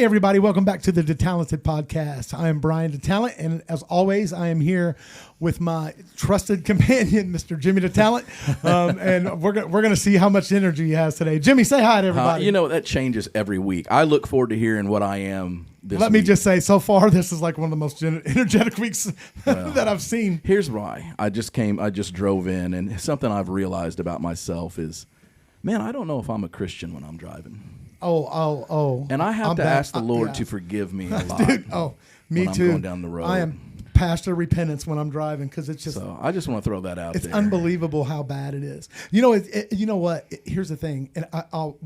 Hey, everybody. Welcome back to the DeTalented podcast. I am Brian DeTalent, and as always, I am here with my trusted companion, Mr. Jimmy DeTalent, and we're going to see how much energy he has today. Jimmy, say hi to everybody. You know, that changes every week. I look forward to hearing what I am this Let week. me just say, so far, this is like one of the most energetic weeks that I've seen. Here's why. I just drove in, and something I've realized about myself is, man, I don't know if I'm a Christian when I'm driving. Oh. And I have to ask the Lord to forgive me a lot. Dude, me when too. I'm going down the road. I am pastor repentance when I'm driving because it's just. So I just want to throw that out there. It's unbelievable how bad it is. You know, you know what? Here's the thing, and I'll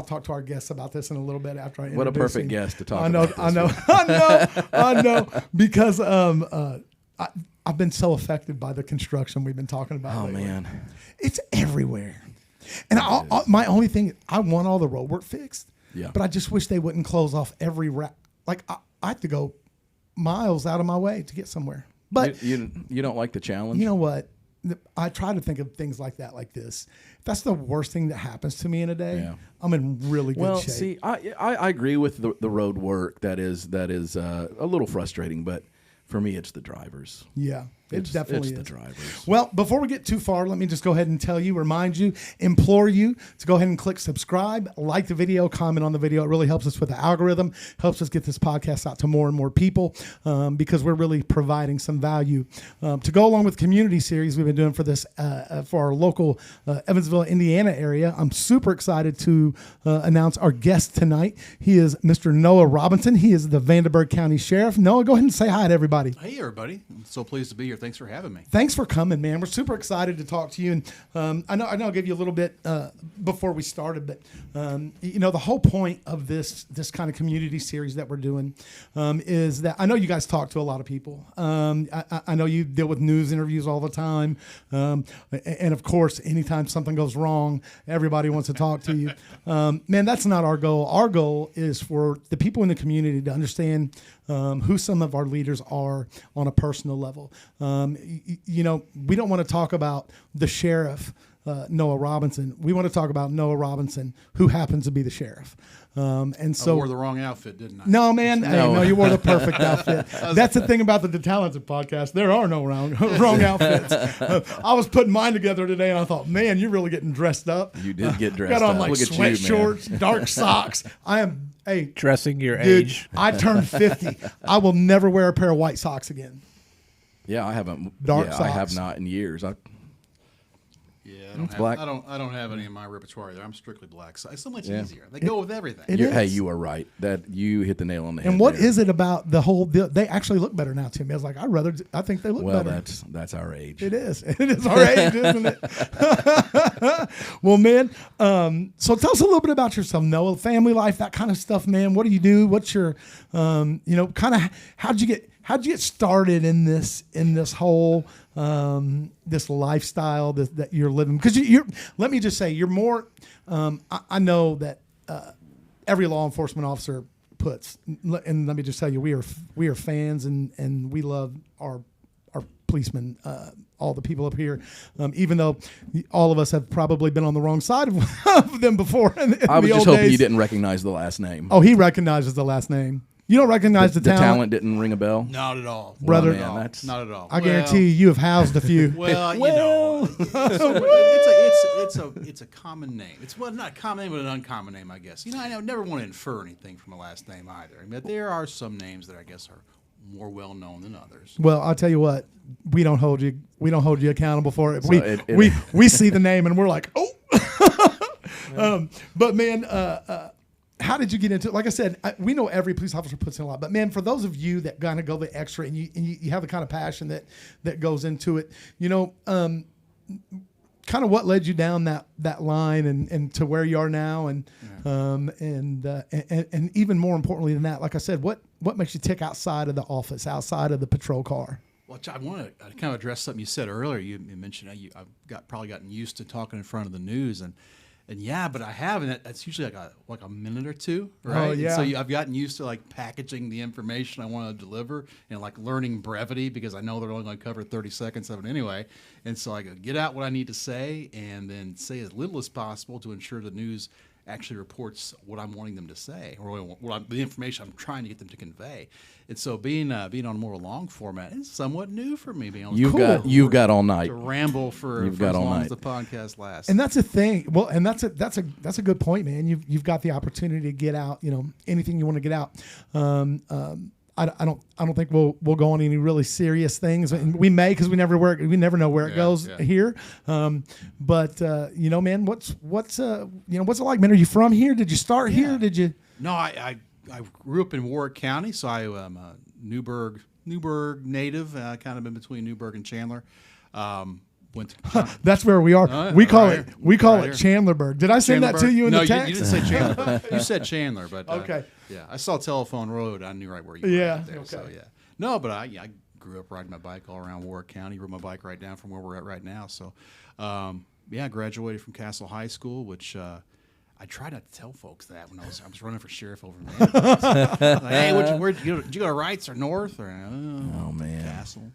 talk to our guests about this in a little bit after I introduce What a perfect him. guest to talk about. I know, because I've been so affected by the construction we've been talking about. Oh lately. man, it's everywhere. And my only thing, I want all the road work fixed. Yeah. But I just wish they wouldn't close off every route. Like I have to go miles out of my way to get somewhere. But you don't like the challenge? You know what? I try to think of things like that, like this. If that's the worst thing that happens to me in a day, I'm in really good shape. Well, see, I agree with the road work. That is a little frustrating, but for me, it's the drivers. Yeah. It definitely is. The drivers. Well, before we get too far, let me just go ahead and remind you, implore you to go ahead and click subscribe, like the video, comment on the video. It really helps us with the algorithm, helps us get this podcast out to more and more people because we're really providing some value. To go along with the community series we've been doing for this, for our local Evansville, Indiana area, I'm super excited to announce our guest tonight. He is Mr. Noah Robinson. He is the Vanderburgh County Sheriff. Noah, go ahead and say hi to everybody. Hey, everybody. I'm so pleased to be here. Thanks for having me. Thanks for coming, man. We're super excited to talk to you. And I know I'll give you a little bit before we started, but the whole point of this kind of community series that we're doing is that I know you guys talk to a lot of people. I know you deal with news interviews all the time, and of course, anytime something goes wrong, everybody wants to talk to you. Man, that's not our goal. Our goal is for the people in the community to understand who some of our leaders are on a personal level. We don't want to talk about the sheriff, Noah Robinson. We want to talk about Noah Robinson, who happens to be the sheriff. And so I wore the wrong outfit, didn't I? No, man. No, you wore the perfect outfit. That's the thing about the DeTalented podcast. There are no wrong outfits. I was putting mine together today, and I thought, man, you're really getting dressed up. You did get dressed up. Got on like Look at sweat you, shorts, dark socks. I am dressing your dude, age. I turned 50. I will never wear a pair of white socks again. Yeah, I haven't. Dark socks. I have not in years. I black. don't have any in my repertoire either. I'm strictly black. So it's so much easier. They go with everything. Hey, you are right. That you hit the nail on the head. And what there. is it about the whole deal? They actually look better now to me. I was like, I think they look better. Well, that's our age. It is. It is our age, isn't it? Well, man, so tell us a little bit about yourself, Noah, family life, that kind of stuff, man. What do you do? What's your, kind of, how'd you get started in this whole, this lifestyle that you're living? Because let me just say, you're more, I know that every law enforcement officer puts, and let me just tell you, we are fans and we love our policemen, all the people up here, even though all of us have probably been on the wrong side of them before. I was just hoping you didn't recognize the last name. Oh, he recognizes the last name. You don't recognize the talent? The talent didn't ring a bell? Not at all. Brother. Well, man, that's not at all. I guarantee you have housed a few. Well, it's a common name. It's not a common name, but an uncommon name, I guess. I never want to infer anything from a last name either. I mean, there are some names that I guess are more well known than others. Well, I'll tell you what, we don't hold you accountable for it. So we see the name and we're like, oh. But man, how did you get into it? Like I said, we know every police officer puts in a lot, but man, for those of you that kind of go the extra and you have the kind of passion that goes into it, kind of what led you down that line and to where you are now, and even more importantly than that, like I said, what makes you tick outside of the office, outside of the patrol car? Well, I want to kind of address something you said earlier. You mentioned I've probably gotten used to talking in front of the news, and yeah, but I have, and that's usually like a minute or two, right? Oh, yeah. And so I've gotten used to like packaging the information I want to deliver and like learning brevity because I know they're only going to cover 30 seconds of it anyway. And so I go get out what I need to say and then say as little as possible to ensure the news actually reports what I'm wanting them to say, or the information I'm trying to get them to convey. And so being on more long format is somewhat new for me. Being able You've got all night to ramble for as long as the podcast lasts. And that's a thing. Well, and that's a good point, man. You've got the opportunity to get out, anything you want to get out. I don't think we'll go on any really serious things. And we may, because we never know where it goes here. But man, what's it like, man? Are you from here? Did you start here? Did you? No, I grew up in Warwick County, so I am a Newburgh native, kind of in between Newburgh and Chandler. Went to That's where we are. We call it Chandlerburg. Did I send that to you in the text? You didn't say Chandler. You said Chandler, but okay. Yeah, I saw Telephone Road. I knew right where you were. Right there, okay. So yeah. No, but I grew up riding my bike all around Warwick County. Rode my bike right down from where we're at right now. So, I graduated from Castle High School, which I tried not to tell folks that when I was running for sheriff over in Vanderburgh. Like, hey, did you go to Wrights or North or oh man, Castle?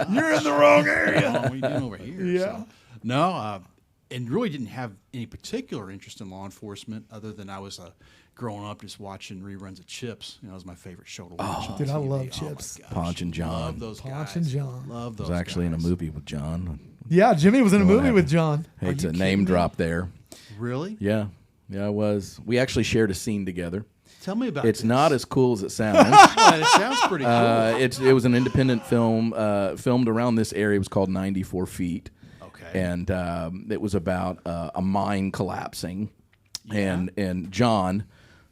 You're in the wrong area. What are you doing over here? Yeah. So, no, and really didn't have any particular interest in law enforcement other than I was growing up just watching reruns of Chips. It was my favorite show to watch. Dude, I love Chips. Ponch and John. Love those guys. Ponch and John. Love those I was actually guys. in a movie with John. Yeah, Jimmy was in a movie with John. Hate to name drop there. Really? Yeah, I was. We actually shared a scene together. Tell me about It's this. not as cool as it sounds. But it sounds pretty cool. It was an independent film filmed around this area. It was called 94 Feet. Okay. And it was about a mine collapsing. Yeah. And John,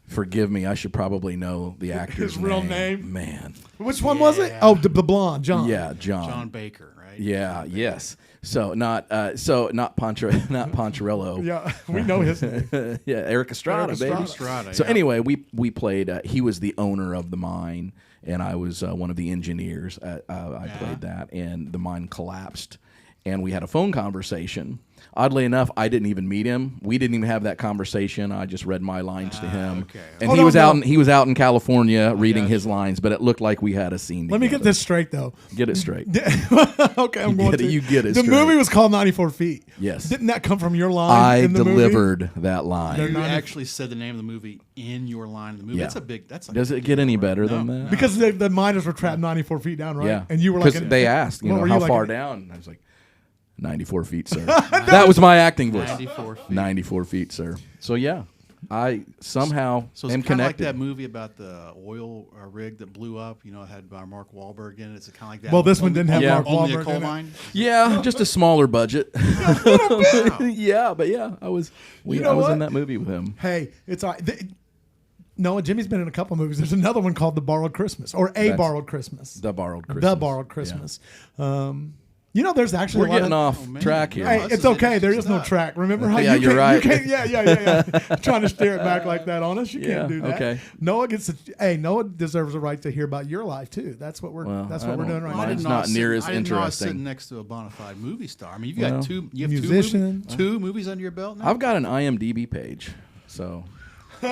forgive me, I should probably know the actor's His real name. Man. Which one was it? Oh, the blonde, John. Yeah, John. John Baker, right? Yeah, yes. So not Poncherello. Yeah, we know his name. Yeah, Eric Estrada, baby. Estrada, So yeah. anyway, we played. He was the owner of the mine, and I was one of the engineers. I played that, and the mine collapsed, and we had a phone conversation. Oddly enough, I didn't even meet him. We didn't even have that conversation. I just read my lines to him, okay. and Hold he on, was out in California reading his lines. But it looked like we had a scene. Let me get this straight, though. Get it straight. Okay, I'm going to. You get it The straight. movie was called 94 Feet. Yes. Didn't that come from your line I in the delivered that line. You actually said the name of the movie in your line in the movie. Yeah. That's like Does it get any better than that? Because the miners were trapped 94 feet down, right? Yeah. And you were like... They asked, what were how you, like far an- down? I was like, 94 feet, sir. That was my acting voice. 94 feet. 94 feet, sir. So, yeah, I somehow So it's am kind of like connected. that movie about the oil rig that blew up. It had Mark Wahlberg in it. It's kind of like that. Well, this one didn't have Mark Only a Wahlberg coal in it. mine. Yeah, just a smaller budget. Yeah, but yeah, I was in that movie with him. Hey, it's all right. No, Jimmy's been in a couple movies. There's another one called The Borrowed Christmas, or Borrowed Christmas. The Borrowed Christmas. The Borrowed Christmas. There's actually We're a lot getting of... off track here. Hey, This it's is okay. There is interesting no stuff. track. Remember how Yeah, you you're can't, right. Yeah. Trying to steer it back like that on us. You can't do that. okay. Noah Noah deserves a right to hear about your life too. That's what we're doing right I now. don't- I Mine's didn't know not I was near sitting- as I didn't know I was interesting. sitting next to a bona fide movie star. I mean, Well, you have musician. two movies under your belt now. I've got an IMDb page, so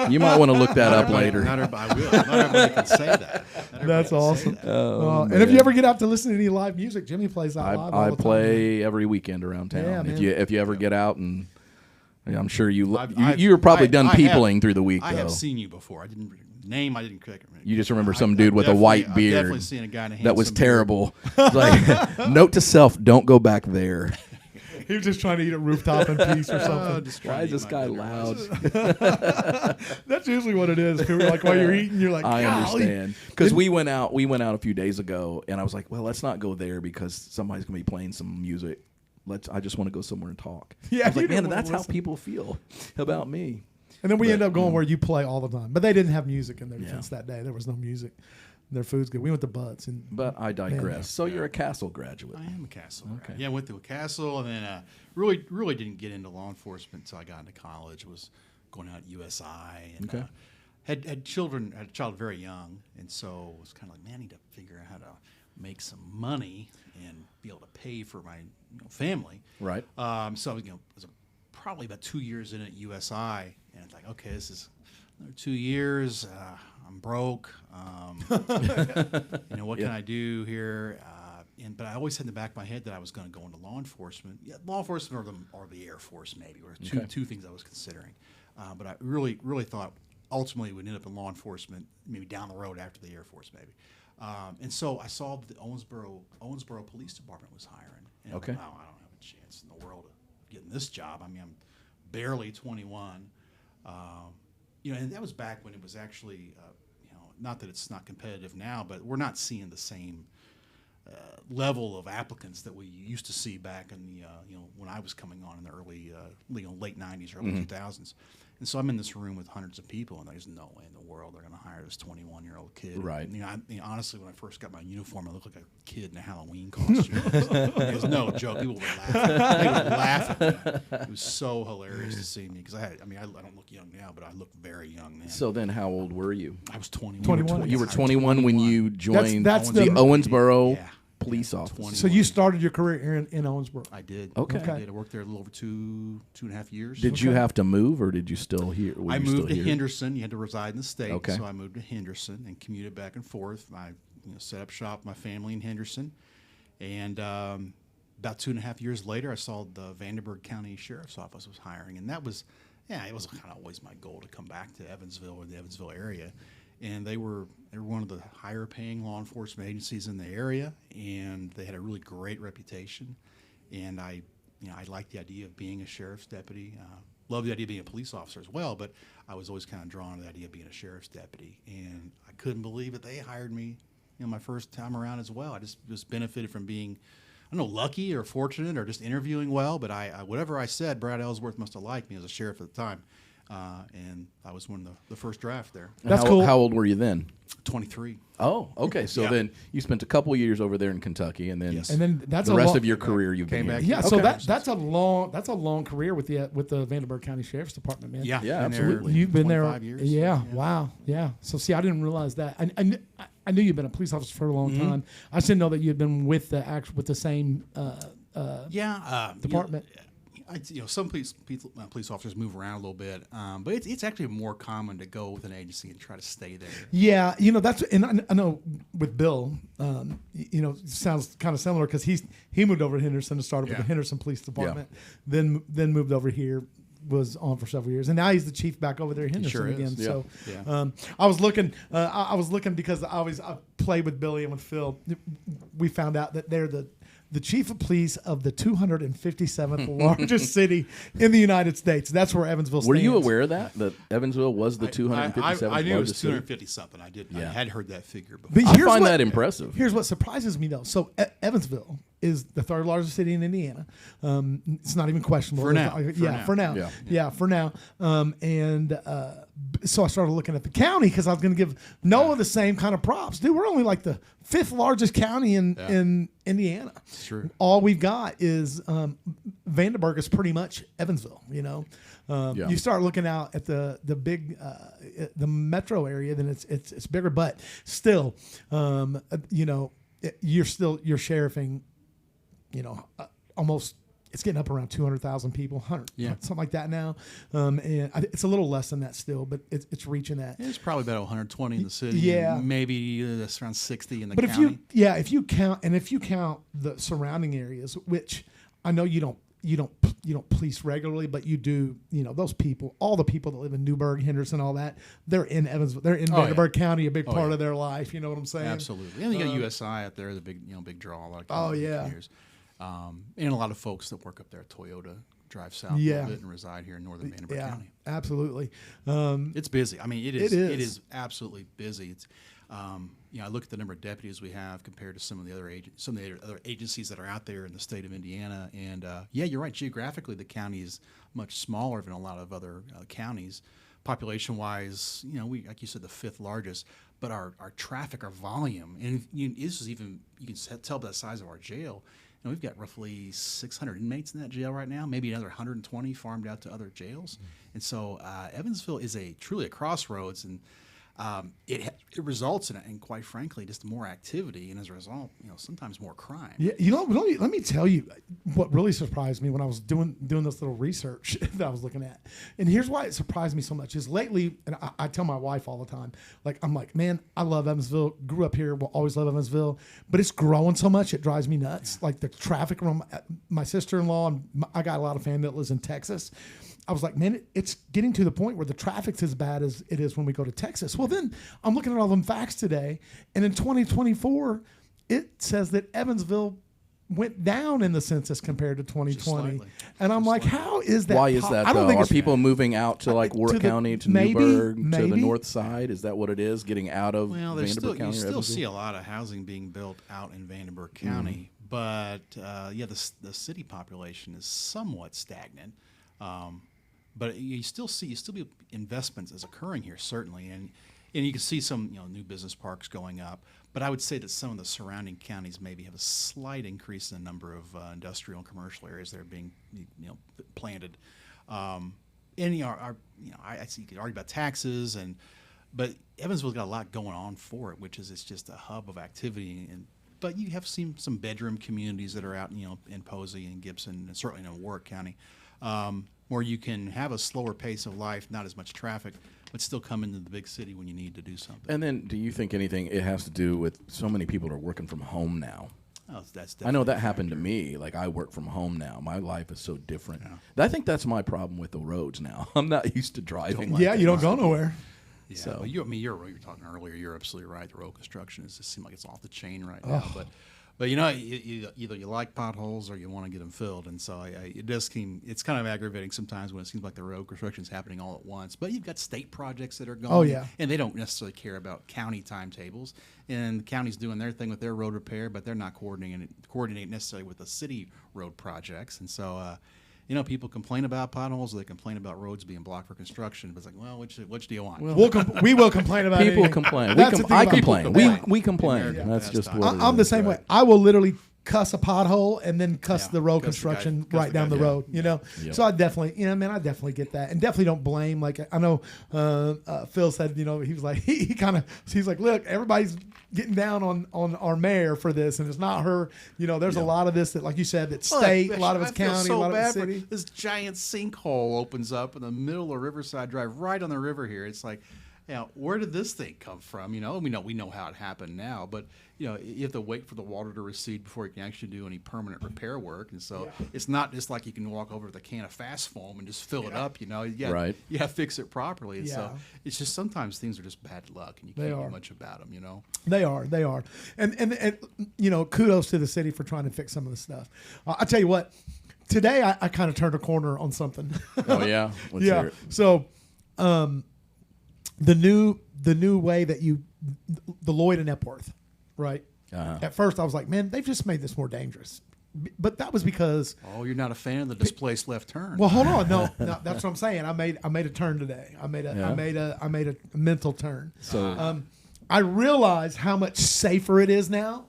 you might want to look that up later. Not everybody will. Not everybody can say that. Not everybody That's can say awesome. that. And if you ever get out to listen to any live music, Jimmy plays out live all I the time. play every weekend around town. Yeah, if man. you ever get out, and I'm sure I've- you're probably I- done I have- peopling through the week. I though. have seen you before. I didn't click. You just remember some dude with a white I've beard. definitely seen a guy in a That was handsome beard. terrible. It's like, note to self: don't go back there. He was just trying to eat a rooftop in peace or something. Just Why trying is to this eat my guy burger. loud? That's usually what it is. People are like, while you're eating, you're like, I "Golly." understand, because we went out a few days ago, and I was like, well, let's not go there because somebody's gonna be playing some music. I just want to go somewhere and talk. Yeah, I was you like, don't man, wanna that's how listen. people feel about me. And then we But, end up going where you play all the time. But they didn't have music in their Yeah. defense that day. There was no music. Their food's good. We went to Butts. But I digress. Man. So you're a Castle graduate. I am a Castle. Okay. Yeah, I went to a Castle, and then really didn't get into law enforcement until I got into college. Was going out at USI, and Okay. had a child very young, and so was kind of like, man, I need to figure out how to make some money and be able to pay for my family. Right. So it was probably about 2 years in at USI, and it's like, okay, this is another 2 years. I'm broke. What can I do here? but I always had in the back of my head that I was going to go into law enforcement. Yeah, law enforcement or the Air Force maybe were two things I was considering. But I really thought ultimately we'd end up in law enforcement, maybe down the road after the Air Force maybe. And so I saw that the Owensboro Police Department was hiring. And Okay. I don't have a chance in the world of getting this job. I mean, I'm barely 21. And that was back when it was actually, not that it's not competitive now, but we're not seeing the same level of applicants that we used to see back in the when I was coming on in the early late 90s, early 2000s. And so I'm in this room with hundreds of people, and there's no way in the world they're going to hire this 21-year-old kid. Right. Honestly, when I first got my uniform, I looked like a kid in a Halloween costume. It was no joke. People would laugh. They would laugh at me. It was so hilarious to see me because I don't look young now, but I look very young then. So then, how old were you? I was 21. 21. You were 21 when you joined That's the the- Owensboro Yeah. police office. 21. So you started your career here in Owensboro. I did. Okay. I did. I worked there a little over two and a half years. Did you have to move, or did you still here? I moved to Henderson. You had to reside in the state, Okay. so I moved to Henderson and commuted back and forth. I set up shop with my family in Henderson, and about 2.5 years later, I saw the Vanderburgh County Sheriff's Office was hiring, and that was, it was kind of always my goal to come back to Evansville or the Evansville area. And they were one of the higher paying law enforcement agencies in the area, and they had a really great reputation. And I liked the idea of being a sheriff's deputy. Loved the idea of being a police officer as well, but I was always kind of drawn to the idea of being a sheriff's deputy. And I couldn't believe it. They hired me, my first time around as well. I just benefited from being, I don't know, lucky or fortunate or just interviewing well. But I whatever I said, Brad Ellsworth must have liked me as a sheriff at the time. And I was one of the first draft there. That's cool. How old were you then? 23. Oh, okay. So Yeah. then you spent a couple years over there in Kentucky, and then Yes. And then that's the a rest long, of your career you've been Came back here. Yeah, so Okay. that's a long career with the Vanderburgh County Sheriff's Department, man. Yeah, been there absolutely. You've been there 25 years. Yeah, wow, yeah. So see, I didn't realize that. I knew you'd been a police officer for a long Mm-hmm. time. I just didn't know that you had been with the same department. Some police officers move around a little bit, but it's actually more common to go with an agency and try to stay there. Yeah, that's, and I know with Bill, it sounds kind of similar because he moved over to Henderson and started with Yeah. the Henderson Police Department, then moved over here, was on for several years, and now he's the chief back over there in Henderson sure is. again. Yeah. So Yeah. I was looking because I played with Billy and with Phil. We found out that they're the chief of police of the 257th largest city in the United States. That's where Evansville stands. Were you aware of that Evansville was the 257th I knew it was largest city? 250 something. I had heard that figure before. But I here's find what- that impressive. Here's what surprises me, though. So Evansville is the third largest city in Indiana. It's not even questionable. For now. For now. Yeah. For now. So I started looking at the county because I was going to give Noah the same kind of props. Dude, we're only like the 5th largest county in Indiana. It's true. All we've got is Vanderburgh is pretty much Evansville. Yeah. You start looking out at the big the metro area, then it's bigger, but still, you're sheriffing. Almost it's getting up around 200,000 people, 100, something like that now. It's a little less than that still, but it's reaching that. It's probably about 120 in the city. Yeah. and maybe that's around 60 in the But county. if you count the surrounding areas, which I know you don't police regularly, but you do, those people, all the people that live in Newburgh, Henderson, all that, they're in Evansville, they're in Vanderburgh County, a big part of their life. You know what I'm saying? Absolutely. And you got USI out there, the big draw. A lot of Oh, yeah. counties. And a lot of folks that work up there at Toyota drive south a Yeah. little bit and reside here in northern Vanderburgh Yeah, County. absolutely. It's busy. I mean, it is. It is. It is absolutely busy. It's, I look at the number of deputies we have compared to some of the other agencies that are out there in the state of Indiana, and you're right. Geographically, the county is much smaller than a lot of other counties. Population-wise, we, like you said, the 5th largest, but our traffic, our volume, and this is even, you can tell by the size of our jail. We've got roughly 600 inmates in that jail right now, maybe another 120 farmed out to other jails. And so Evansville is truly a crossroads. And it results in, and quite frankly, just more activity, and as a result, sometimes more crime. Yeah, let me tell you what really surprised me when I was doing this little research that I was looking at, and here's why it surprised me so much is lately, and I tell my wife all the time, I'm like, man, I love Evansville, grew up here, will always love Evansville, but it's growing so much it drives me nuts. Like the traffic around my sister-in-law, and I got a lot of family that lives in Texas. I was like, man, it's getting to the point where the traffic's as bad as it is when we go to Texas. Well, then I'm looking at all them facts today, and in 2024, it says that Evansville went down in the census compared to 2020. And I'm like, how is that? Why is that, I don't though? think Are it's people moving out to like Warwick County, to Newburgh, to the maybe. north side? Is that what it is? Getting out of Vanderburgh County? You still see a lot of housing being built out in Vanderburgh County, but the city population is somewhat stagnant. But you still be investments as occurring here, certainly, and you can see some new business parks going up. But I would say that some of the surrounding counties maybe have a slight increase in the number of industrial and commercial areas that are being planted. I see you could argue about taxes, but Evansville's got a lot going on for it, which is it's just a hub of activity. But you have seen some bedroom communities that are out in Posey and Gibson, and certainly in Warwick County. Where you can have a slower pace of life, not as much traffic, but still come into the big city when you need to do something. And then, do you think it has to do with so many people are working from home now? Oh, that's I know that happened to me. Like, I work from home now. My life is so different. Yeah. I think that's my problem with the roads now. I'm not used to driving. You don't go nowhere. Yeah, so well, you were talking earlier. You're absolutely right. The road construction just seems like it's off the chain right now. But either you like potholes or you want to get them filled, and so it's kind of aggravating sometimes when it seems like the road construction is happening all at once. But you've got state projects that are going, and they don't necessarily care about county timetables, and the county's doing their thing with their road repair, but they're not coordinating necessarily with the city road projects, and so. People complain about potholes. Or they complain about roads being blocked for construction. But it's like, well, which do you want? We will complain about it. People complain. I complain. We complain. That's just what I'm the same way. I will literally cuss a pothole and then cuss the road construction right down the road. Yep. So I definitely, I definitely get that, and definitely don't blame. Like I know Phil said, he was like he's like, look, everybody's getting down on our mayor for this, and it's not her. There's a lot of this that, like you said, that's state, a lot of it's county, a lot of it's city. This giant sinkhole opens up in the middle of Riverside Drive, right on the river here. It's like, where did this thing come from? We know how it happened now, but you have to wait for the water to recede before you can actually do any permanent repair work, and so it's not just like you can walk over with a can of fast foam and just fill it up. You have to fix it properly. And so it's just sometimes things are just bad luck, and you can't do much about them. They are, and kudos to the city for trying to fix some of the stuff. I tell you what, today I kind of turned a corner on something. Oh yeah, let's hear it. So. The new way that the Lloyd and Epworth, right? Uh-huh. At first, I was like, man, they've just made this more dangerous. But that was because. Oh, you're not a fan of the displaced left turn. Well, hold on, no, that's what I'm saying. I made a turn today. I made a mental turn. So I realized how much safer it is now,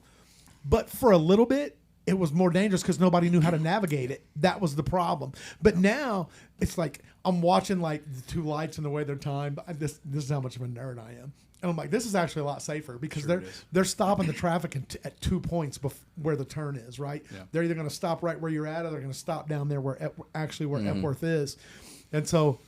but for a little bit, it was more dangerous because nobody knew how to navigate it. That was the problem. But now it's like I'm watching like the two lights and the way they're timed. This is how much of a nerd I am. And I'm like, this is actually a lot safer because they're stopping the traffic at 2 points where the turn is, right? Yeah. They're either going to stop right where you're at, or they're going to stop down there where Epworth is. And so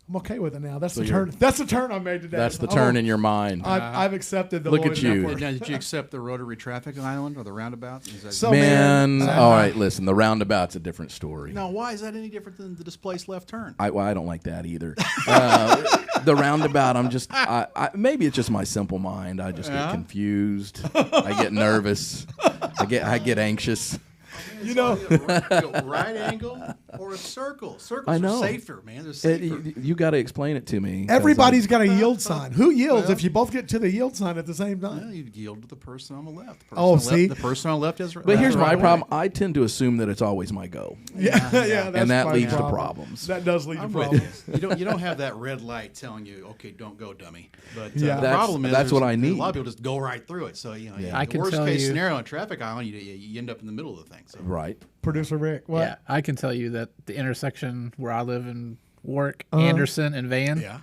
I'm okay with it now. That's the turn. That's the turn I made today. That's the turn in your mind. I've accepted the. Look at you. Now, did you accept the rotary traffic island or the roundabout? All right. Listen, the roundabout's a different story. Now, why is that any different than the displaced left turn? I don't like that either. The roundabout, I'm just. Maybe it's just my simple mind. I just get confused. I get nervous. I get anxious. Right angle or a circle. Circles are safer, man. They're safer. You got to explain it to me. Everybody's got a yield sign. Who yields if you both get to the yield sign at the same time? Yeah, you yield to the person on the left. The person on the left is right. But here's my problem. I tend to assume that it's always my go. Yeah. And that leads to problems. That does lead to problems. You don't have that red light telling you, okay, don't go, dummy. But the that's, problem is that's what I need. A lot of people just go right through it. So the worst case scenario on a traffic island, you end up in the middle of the thing. So. Right. Producer Rick, what? Yeah, I can tell you that the intersection where I live in Warwick, Anderson, and Van,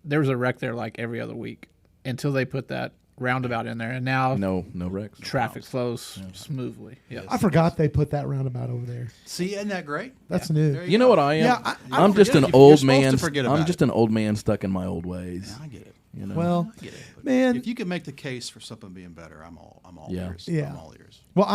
there was a wreck there like every other week until they put that roundabout in there, and now no wrecks. traffic flows smoothly. Yes. I forgot they put that roundabout over there. See, isn't that great? That's new. There You know what I am? Yeah, I'm just an You're old supposed to man. forget I'm about just an old man stuck in my old ways. Yeah, I get it. You know? Well, I get it. But man. if you can make the case for something being better, I'm all Yeah. ears. Yeah. I'm all ears. Well,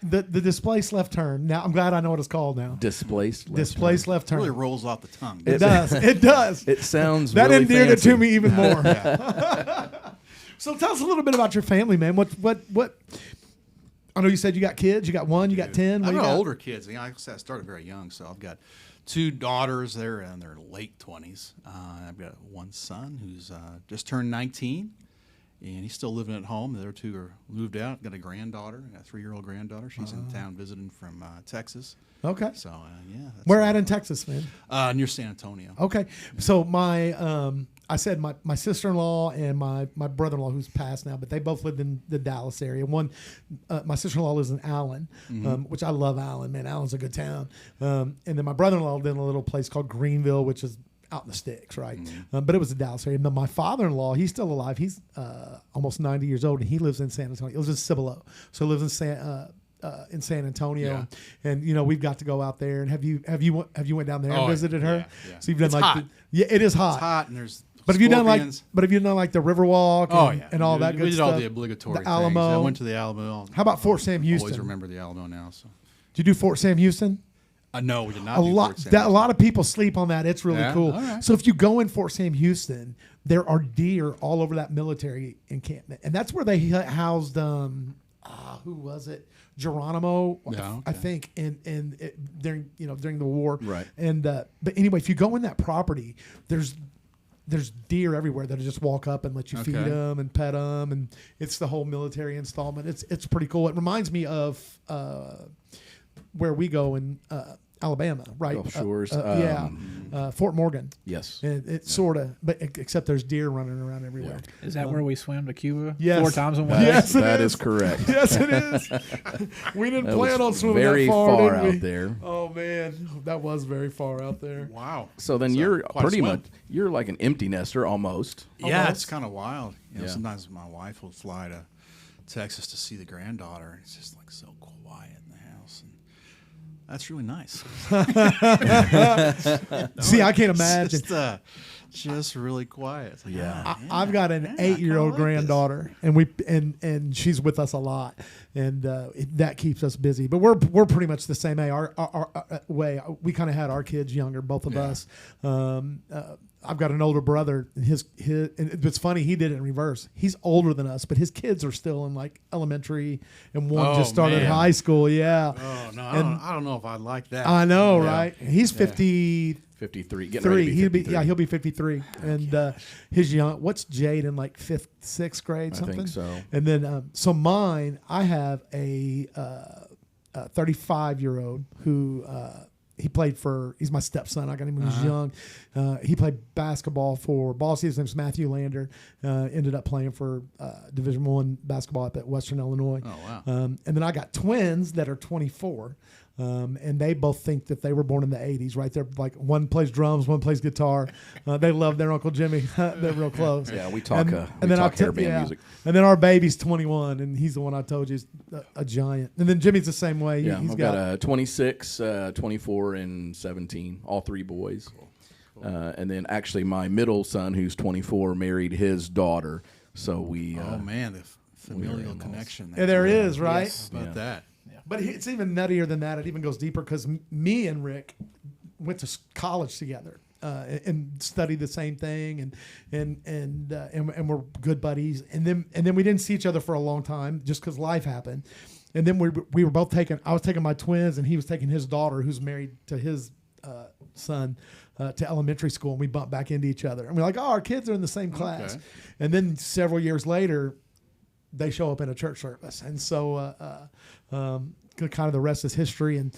the displaced left turn. Now I'm glad I know what it's called now. Displaced. left Displaced left It turn. really rolls off the tongue. It does. It does. It sounds That really endeared fancy. it to me even more. So tell us a little bit about your family, man. What? I know you said you got kids. You got one. You got 10. What I've do you got got? older kids. You know, like I said, I started very young, so I've got 2 daughters. They're in their late 20s. I've got one son who's just turned 19, and he's still living at home. The other 2 are moved out. I've got a granddaughter, a 3-year-old granddaughter. She's in town visiting from Texas. Okay. So yeah. That's Where at in Texas, man? Near San Antonio. Okay. So I said my sister-in-law and my brother-in-law, who's passed now, but they both lived in the Dallas area. One, my sister-in-law lives in Allen, which I love Allen, man. Allen's a good town. And then my brother-in-law lived in a little place called Greenville, which is out in the sticks, right? But it was the Dallas area. And then my father-in-law, he's still alive. He's almost 90 years old, and he lives in San Antonio. He lives in Cibolo. So he lives in San Antonio, and we've got to go out there. And have you went down there and visited her? Yeah. So you've done It's like hot. it is hot. It's hot, and there's But have you done scorpions. like the Riverwalk and all that good we did stuff? all the obligatory The Alamo. things. I went to the Alamo. How about Fort Sam Houston? Always remember the Alamo now. So. Did you do Fort Sam Houston? No, we did not. A do lot. Fort Sam A lot of people sleep on that. It's really Yeah? cool. All right. So if you go in Fort Sam Houston, there are deer all over that military encampment, and that's where they housed. Who was it? Geronimo, Yeah, I okay. think, during the war. Right. And but anyway, if you go in that property, there's deer everywhere that just walk up and let you feed Okay. them and pet them, and it's the whole military installment. It's pretty cool. It reminds me of where we go in Alabama, right? Gulf Shores. Fort Morgan. Yes. And it's sort of, but except there's deer running around everywhere. Is that where we swam to Cuba Yes. 4 times in one Yes, day? it That is. is correct. Yes, it is. We didn't That plan on was swimming very that far, far did we? out there. Oh man, that was very far out there. Wow. So then you're quite a pretty swim. much you're like an empty nester almost. Yeah, Almost. it's kind of wild. Yeah. Sometimes my wife will fly to Texas to see the granddaughter, and it's just like so quiet in the house, and that's really nice. See, I can't imagine. It's just really quiet. It's like, Yeah. I've got an I kinda 8-year-old like this. granddaughter, and she's with us a lot, and that keeps us busy. But we're pretty much the same age. Our way. We kind of had our kids younger, both of Yeah. us. I've got an older brother. His and it's funny, he did it in reverse. He's older than us, but his kids are still in like elementary, and one Oh, just started man. high school. Yeah, Oh no, And- I don't know if I'd like that. I know, Yeah. right? He's 53. 53. Getting ready to be 53. He'll be 53, and his young. What's Jade in like 5th, 6th grade? I Something. think so. And then so mine, I have a 35-year-old who. He's my stepson. I got him when he was young. He played basketball for Ball City. His name's Matthew Lander. Ended up playing for Division I basketball up at Western Illinois. Oh wow. And then I got twins that are 24. And they both think that they were born in the 80s, right? They're like, one plays drums, one plays guitar. They love their Uncle Jimmy. They're real close. Yeah, we talk And we then talk hairband music. And then our baby's 21, and he's the one I told you is a giant. And then Jimmy's the same way. Yeah, He's I've got a 26, 24, and 17, all 3 boys. And then actually my middle son, who's 24, married his daughter. So we. Oh man, the familial animals. connection. Yeah, there is, right? Yes. How about Yeah. that? But it's even nuttier than that. It even goes deeper because me and Rick went to college together and studied the same thing, and we're good buddies. And then we didn't see each other for a long time just because life happened. And then we were both taking. I was taking my twins, and he was taking his daughter, who's married to his son, to elementary school, and we bumped back into each other. And we're like, oh, our kids are in the same class. Okay. And then several years later, they show up in a church service. And so kind of the rest is history. And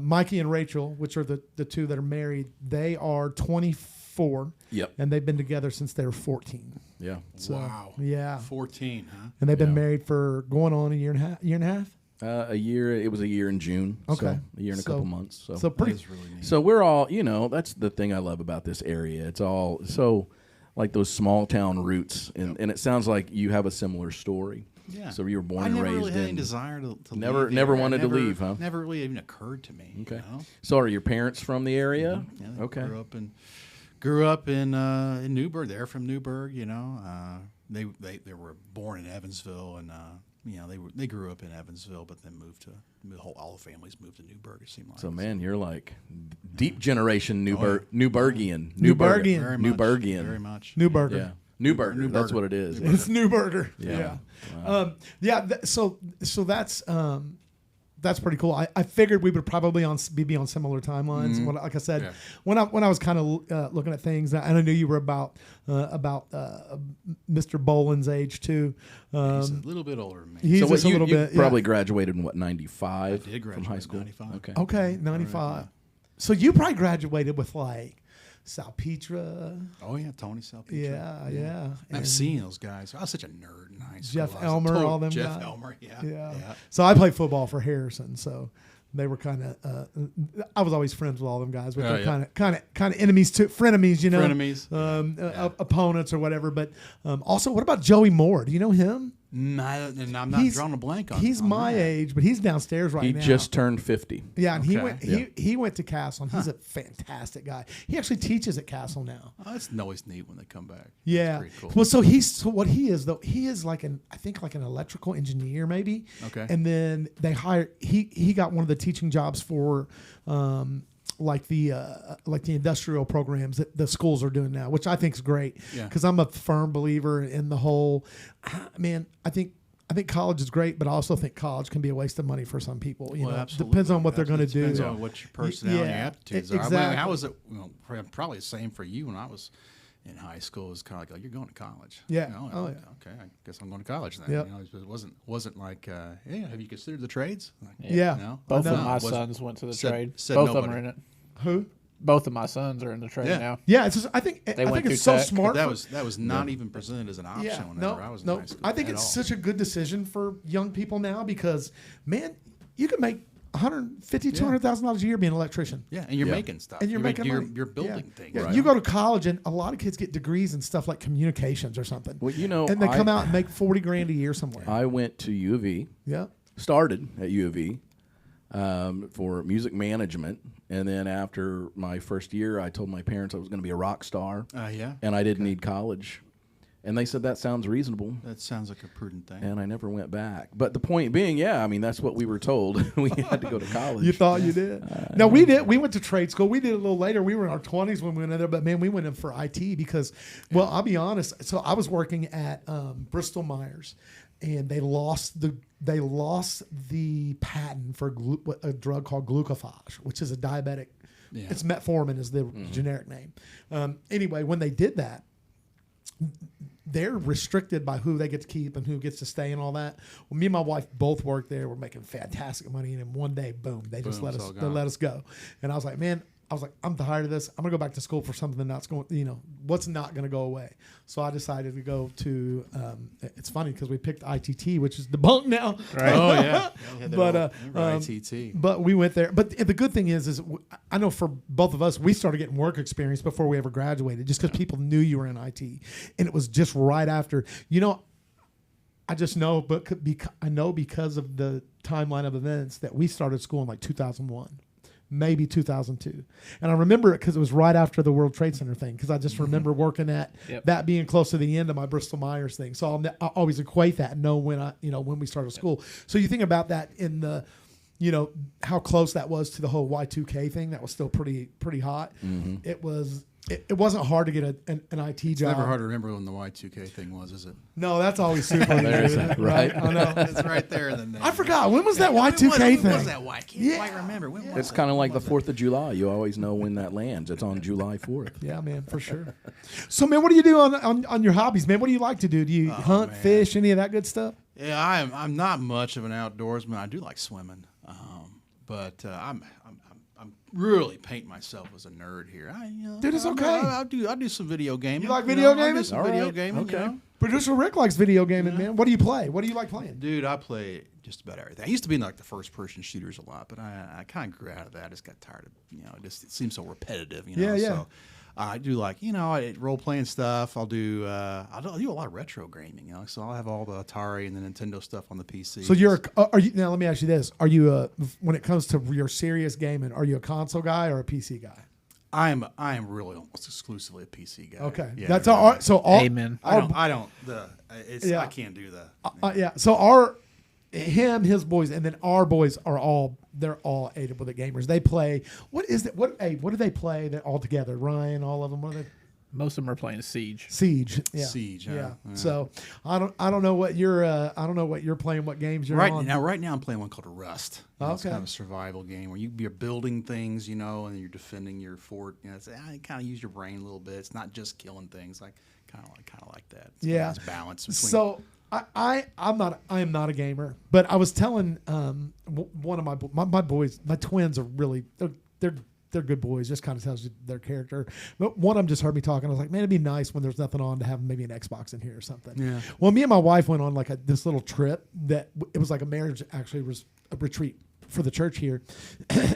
Mikey and Rachel, which are the 2 that are married, they are 24. Yep. And they've been together since they were 14. Yeah. So, Wow. Yeah. 14, huh? And they've been Yeah. married for going on a year and a half. A year. It was a year in June. Okay. So a year and a So- couple months. So That pretty. is really neat. So we're all, that's the thing I love about this area. It's all so like those small town roots, and it sounds like you have a similar story. Yeah. So you were born I and never raised really had in. any desire to Never- leave. never Yeah, wanted to leave, huh? Never really even occurred to me. Okay. You know? So are your parents from the area? Yeah, they Okay. Grew up in Newburgh. They're from Newburgh. You know, they were born in Evansville, and you know they grew up in Evansville, but then moved to all the families moved to Newburgh. It seemed like. So man, you're like deep generation Newburghian. Newburghian. Very much, Newburghian. very much. Newburgh. Yeah. Newburgh. That's what it is. It's Newburgh. Yeah. Yeah. So that's pretty cool. I figured we would probably be on similar timelines. Like I said, when I was kind of looking at things, and I knew you were about Mr. Boland's age too. He's a little bit older than me. He's So just a little you bit. probably graduated in what, 95? I did from graduate high in school. 95. Okay. Okay, 95. So you probably graduated with like Salpetra. Oh yeah, Tony Salpetra. Yeah. I've And seen those guys. I was such a nerd in high school. Jeff I was a Elmer, total- all them Jeff guys. Elmer, yeah. Yeah. So I played football for Harrison. So they were kind of. I was always friends with all them guys, but Oh, they're yeah. kind of enemies too, frenemies, you know, Frenemies. opponents or whatever. But also, what about Joey Moore? Do you know him? And I'm not drawing a blank on. He's on my that. age, but he's downstairs right He now. just turned 50. Yeah, and he Okay. went. Yeah. He went to Castle. And he's a fantastic guy. He actually teaches at Castle now. Oh, it's always neat when they come back. Yeah. That's pretty cool. Well, so what he is though, he is like I think like an electrical engineer maybe. Okay. And then they hired he got one of the teaching jobs for like the industrial programs that the schools are doing now, which I think is great. Yeah. Because I'm a firm believer in the whole. Man, I think college is great, but I also think college can be a waste of money for some people. You know, absolutely. depends on what they're going to do. Depends on what your personality and Yeah, aptitudes are. exactly. I mean, how was it? Probably the same for you when I was in high school. It was kind of like, oh, you're going to college. Yeah. You know, Oh, yeah. Okay, I guess I'm going to college then. Yep. You know, it wasn't like, hey, have you considered the trades? Like, Yeah. No. Both No, of my it wasn't- sons went to the said- trade. said Both of them nobody. are in it. Who? Both of my sons are in the trade Yeah. now. Yeah, it's just, I think went it's through so tech. smart. That for- was not even presented as an option whenever I was in high school. I think at it's all. such a good decision for young people now because, man, you can make $150,000, $200,000 a year being an electrician. Yeah, and you're Yeah. making stuff. And you're making money. You're building Yeah. things. Yeah. Right? You go to college, and a lot of kids get degrees in stuff like communications or something. Well, you know, and they come out and make $40,000 a year somewhere. I went to U of E. Yeah. Started at U of E for music management, and then after my first year, I told my parents I was going to be a rock star, Yeah. and I didn't need college. And they said that sounds reasonable, That sounds like a prudent thing. and I never went back. But the point being, yeah, I mean that's what we were told. We had to go to college. You thought you did? No, we did. We went to trade school. We did it a little later. We were in our 20s when we went in there, but man, we went in for IT because, well, I'll be honest. So I was working at Bristol Myers, and they lost the patent for a drug called glucophage, which is a diabetic. Yeah. It's metformin is the generic name. Anyway, when they did that, they're restricted by who they get to keep and who gets to stay and all that. Well, me and my wife both worked there. We're making fantastic money, and then one day, boom, they just Boom, let it's us all they gone. let us go. And I was like, man, I'm tired of this. I'm gonna go back to school for something that's going, what's not gonna go away. So I decided to go to. It's funny because we picked ITT, which is debunked now. Right. Oh yeah. But ITT. But we went there. But the good thing is I know for both of us, we started getting work experience before we ever graduated, just because people knew you were in IT, and it was just right after. I just know, but I know because of the timeline of events that we started school in like 2001. Maybe 2002. And I remember it because it was right after the World Trade Center thing, because I just remember working at that being close to the end of my Bristol Myers thing. So I'll always equate that and know when when we started school. So you think about that in the, how close that was to the whole Y2K thing. That was still pretty hot. It was. It wasn't hard to get an IT job. It's never hard to remember when the Y2K thing was, is it? No, that's always super. There is that, right? I know. It's right there in the name. I forgot. When was that Y2K thing? When was that Y? I can't quite remember. When was It's that? kind of like the 4th of July. You always know when that lands. It's on July 4th. Yeah, man, for sure. So, man, what do you do on your hobbies, man? What do you like to do? Do you hunt, man. fish, any of that good stuff? Yeah, I'm not much of an outdoorsman. I do like swimming, but I'm really painting myself as a nerd here. Dude, it's okay. I do some video gaming. You like video I do gaming? some All video right. gaming. Okay. You know? Producer Rick likes video gaming, man. What do you play? What do you like playing? Dude, I play just about everything. I used to be in like the first person shooters a lot, but I kind of grew out of that. I just got tired of it just it seems so repetitive. Yeah, yeah. So I do role playing stuff. I'll do a lot of retro gaming. So I'll have all the Atari and the Nintendo stuff on the PC. So now let me ask you this: are you when it comes to your serious gaming, are you a console guy or a PC guy? I am really almost exclusively a PC guy. Okay, Yeah, that's really. all. So all, Amen. I can't do that. yeah. So his boys, and then our boys are all aided with the gamers. They play. What is it? What do they play that all together? Ryan, all of them. What are they? Most of them are playing Siege. Yeah. Siege. Yeah. So I don't know what you're playing. What games you're on right now I'm playing one called Rust. It's Okay. kind of a survival game where you're building things, and you're defending your fort. You kind of use your brain a little bit. It's not just killing things. Like kind of like that. It's Yeah. Nice balance between. So I am not a gamer, but I was telling one of my boys, my twins are really they're good boys. Just kind of tells you their character. But one of them just heard me talking. I was like, man, it'd be nice when there's nothing on to have maybe an Xbox in here or something. Yeah. Well, me and my wife went on like this little trip that it was like a marriage, actually was a retreat for the church here.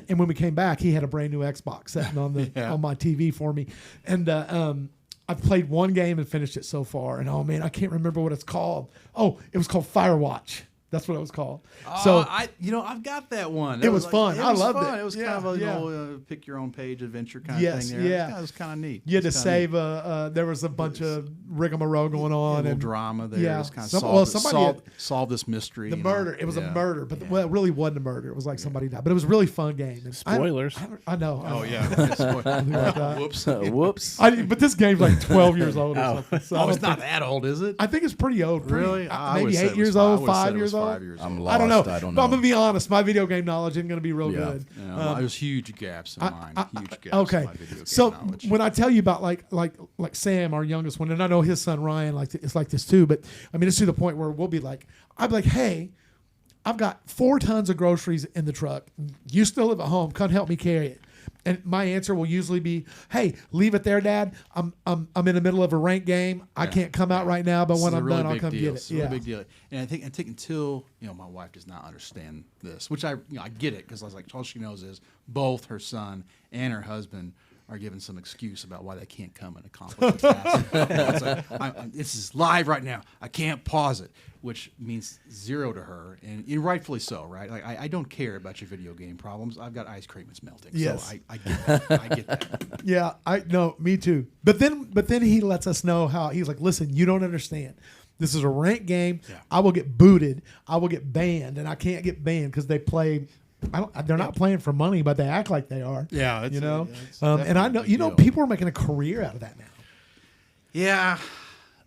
And when we came back, he had a brand new Xbox sitting on on my TV for me. And I've played one game and finished it so far. And oh man, I can't remember what it's called. Oh, it was called Firewatch. That's what it was called. So I've got that one. It was fun. I loved it. It was Yeah, kind of a pick your own page adventure kind of thing there. Yeah. It was kind of neat. You had to save there was a bunch of rigmarole going on, A little and drama there. Yeah. It was kind of solve this mystery. the murder. It was a murder, but it really wasn't a murder. It was like somebody died, but it was a really fun game. And Spoilers. I know. Oh yeah. Whoops. Whoops. But this game's like 12 years old or something. So I Oh, don't it's not think- that old, is it? I think it's pretty old. Really? Maybe 8 years old, 5 years old. 5 years I'm old. lost. I don't know. I don't But know. I'm gonna be honest. My video game knowledge isn't gonna be real Yeah. good. There's huge gaps in mine. Huge gaps in Okay, my video game so knowledge. when I tell you about like Sam, our youngest one, and I know his son Ryan, it's like this too. But I mean, it's to the point where I'd be like, hey, I've got 4 tons of groceries in the truck. You still live at home. Come help me carry it. And my answer will usually be, "Hey, leave it there, Dad. I'm in the middle of a ranked game. I can't come out right now, but when I'm done, I'll come get it." It's a really big deal. And I think until my wife does not understand this, which I get it because I was like, all she knows is both her son and her husband are giving some excuse about why they can't come and accomplish the task. It's like, this is live right now. I can't pause it, which means zero to her, and rightfully so, right? Like I don't care about your video game problems. I've got ice cream that's melting. Yes. So I get that. I get that. Yeah, I know, me too. But then he lets us know how he's like, listen, you don't understand. This is a ranked game. Yeah. I will get booted. I will get banned, and I can't get banned because they play. They're not playing for money, but they act like they are. Yeah, it's you know. it's And I know definitely a big deal. people are making a career out of that now. Yeah.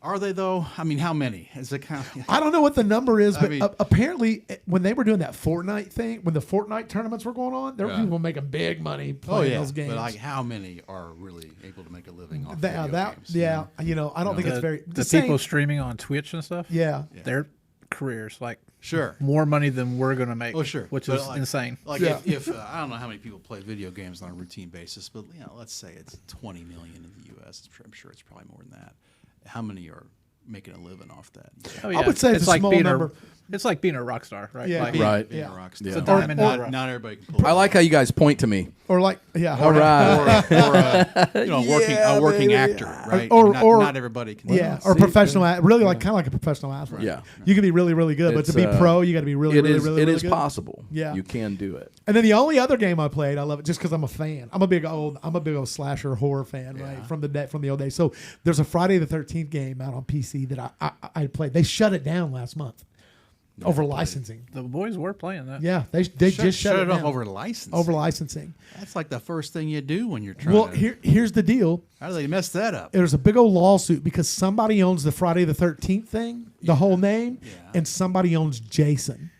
Are they though? I mean, how many? Is it kind of? I don't know what the number is, but mean- apparently when they were doing that Fortnite thing, when the Fortnite tournaments were going on, there were Yeah. people making big money playing those games. But like, how many are really able to make a living off that, video games? yeah, I don't think it's very The same- people streaming on Twitch and stuff. Yeah. Their careers like Sure. more money than we're gonna make. Oh, sure. Which But is like- insane. Like Yeah. if I don't know how many people play video games on a routine basis, but let's say it's 20 million in the U.S. I'm sure it's probably more than that. How many are making a living off that? Oh, I would say it's a like small being number. It's like being a rock star, right? Yeah. Like, Right. Being Yeah. a rock Yeah. star. It's a diamond in the rough. Not everybody can pull I like how you guys point to me. Or like, yeah. All right. a working baby. actor, right? Or- not everybody can. Yeah, Well, or see, professional, really like kind of like a professional athlete. Yeah. You can be really, really good, but to It's, be pro, you got to be really, It really, is. really, It really is good. possible. Yeah. You can do it. And then the only other game I played, I love it just because I'm a fan. I'm a big old slasher horror fan, right? From the old days. So there's a Friday the 13th game out on PC that I played. They shut it down last month over licensing. The boys were playing that. Yeah, they just shut it off down over license. over licensing. That's like the first thing you do when you're trying. Well, to, here's the deal. how do they mess that up? There's a big old lawsuit because somebody owns the Friday the 13th thing, the whole name, and somebody owns Jason.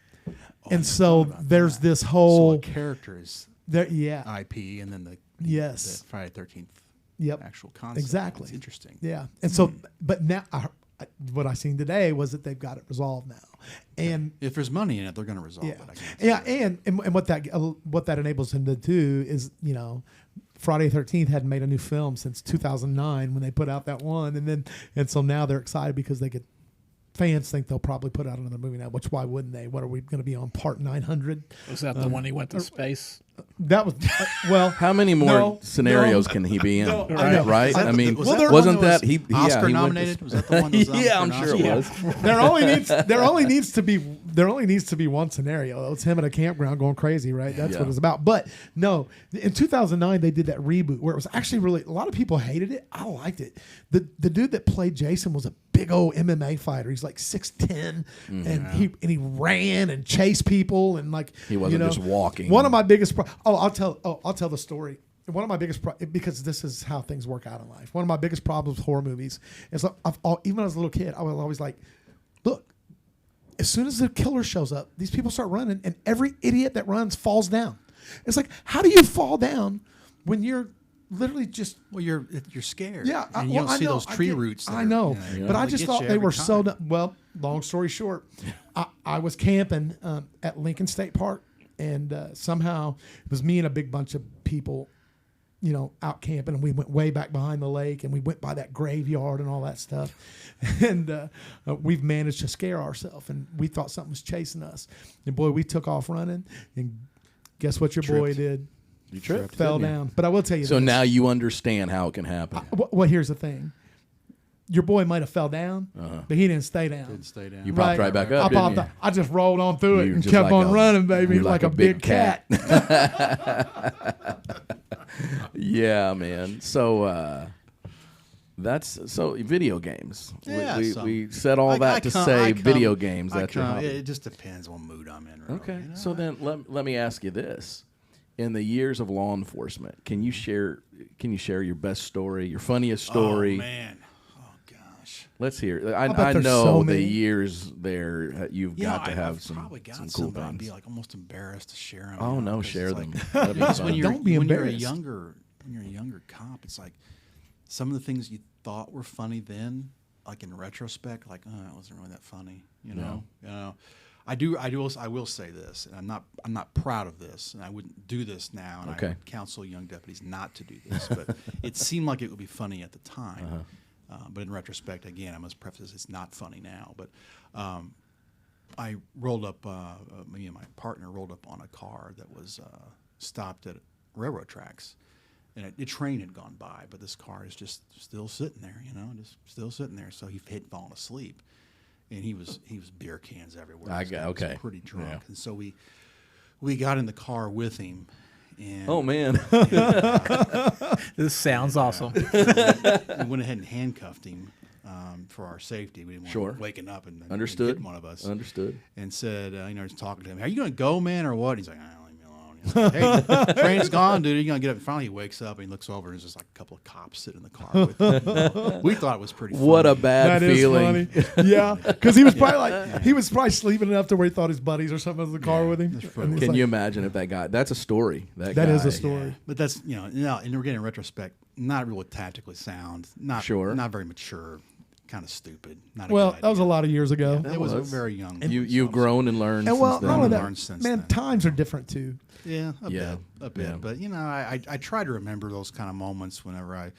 And so there's this So whole a character is IP, and then the Friday 13th Yep. actual concept. Exactly. It's interesting. Yeah. And so, but now what I seen today was that they've got it resolved now. And If there's money in it, they're going to resolve it. I guarantee yeah, you. and what that enables him to do is, Friday the 13th hadn't made a new film since 2009 when they put out that one, and so now they're excited because fans think they'll probably put out another movie now. Which why wouldn't they? What are we going to be on part 900? Was that the one he went to space? That was well. How many more No, scenarios no. can he be in? No, I know. Right? I mean, Was that the wasn't one that that he Oscar he nominated? Went Was that the one that was yeah, I'm Oscar sure it nominated? was. There only needs to be one scenario. Though. It's him at a campground going crazy, right? That's Yeah. what it's about. But no, in 2009 they did that reboot where it was actually really a lot of people hated it. I liked it. The dude that played Jason was a big old MMA fighter. He's like 6'10", and he ran and chased people and like He wasn't just walking. One of my biggest I'll tell the story. One of my biggest because this is how things work out in life. One of my biggest problems with horror movies is like even when I was a little kid, I was always like, look, as soon as the killer shows up, these people start running, and every idiot that runs falls down. It's like, how do you fall down when you're literally just Well, you're scared. yeah, and you don't see those tree roots. I know, but I just thought they were so. dumb. Well, long story short, I was camping at Lincoln State Park, and somehow it was me and a big bunch of people, out camping, and we went way back behind the lake, and we went by that graveyard and all that stuff, and we've managed to scare ourselves, and we thought something was chasing us, and boy, we took off running, and guess what your boy did? You tripped, Fell didn't you? down. But I will tell you So this. now you understand how it can happen. Well, here's the thing. Your boy might have fell down, but he didn't stay down. Didn't stay down. You popped right back up, I didn't popped you? up. I just rolled on through it You're and just kept like on running, baby, you're like a big cat. Yeah, man. So that's video games. Yeah, we said all that to say video games. That's your hobby. It just depends what mood I'm in. Really, Okay. So then let me ask you this. In the years of law enforcement, can you share your best story, your funniest story? Oh, man. Oh, gosh. Let's hear it. bet I there's know so the many. years there. You've got to have I've some probably got cool some, but I'd things. be like almost embarrassed to share them. Oh no, 'cause share it's them. like- That'd be Because fun. when you're Don't be when you're a embarrassed. younger cop, it's like some of the things you thought were funny then, like in retrospect, like that wasn't really that funny. You know. I will say this, and I'm not proud of this, and I wouldn't do this now, and Okay. I would counsel young deputies not to do this, but it seemed like it would be funny at the time. But in retrospect, again, I must preface this, it's not funny now. But I rolled up, me and my partner rolled up on a car that was stopped at railroad tracks. And a train had gone by, but this car is just still sitting there, just still sitting there. So he had fallen asleep. And he was beer cans everywhere. He was pretty drunk. Yeah. And so we got in the car with him. And Oh man. This sounds awesome. we went ahead and handcuffed him for our safety. We didn't want Sure. him waking up and Understood. hitting one of us. Understood. And said, just talking to him, are you going to go, man, or what? He's like, leave me alone. He's like, hey, train's gone, dude. You're going to get up. Finally, he wakes up and he looks over and there's just like a couple of cops sitting in the car with him. We thought it was pretty funny. What a bad That is feeling. funny. Yeah, because he was probably sleeping enough to where he thought his buddies or something was in the car with him. And he's Can like, you imagine if that guy? That's a story. That That guy, is a story. But that's, and we're getting in retrospect, not really tactically sound, not very mature, kind of stupid. Not a Well, good that was a idea. lot of years ago. It was was. very young. You've grown and learned. And well, since not then. only learned that, since man, then. times are different too. Yeah, a Yeah. bit. But I try to remember those kind of moments whenever I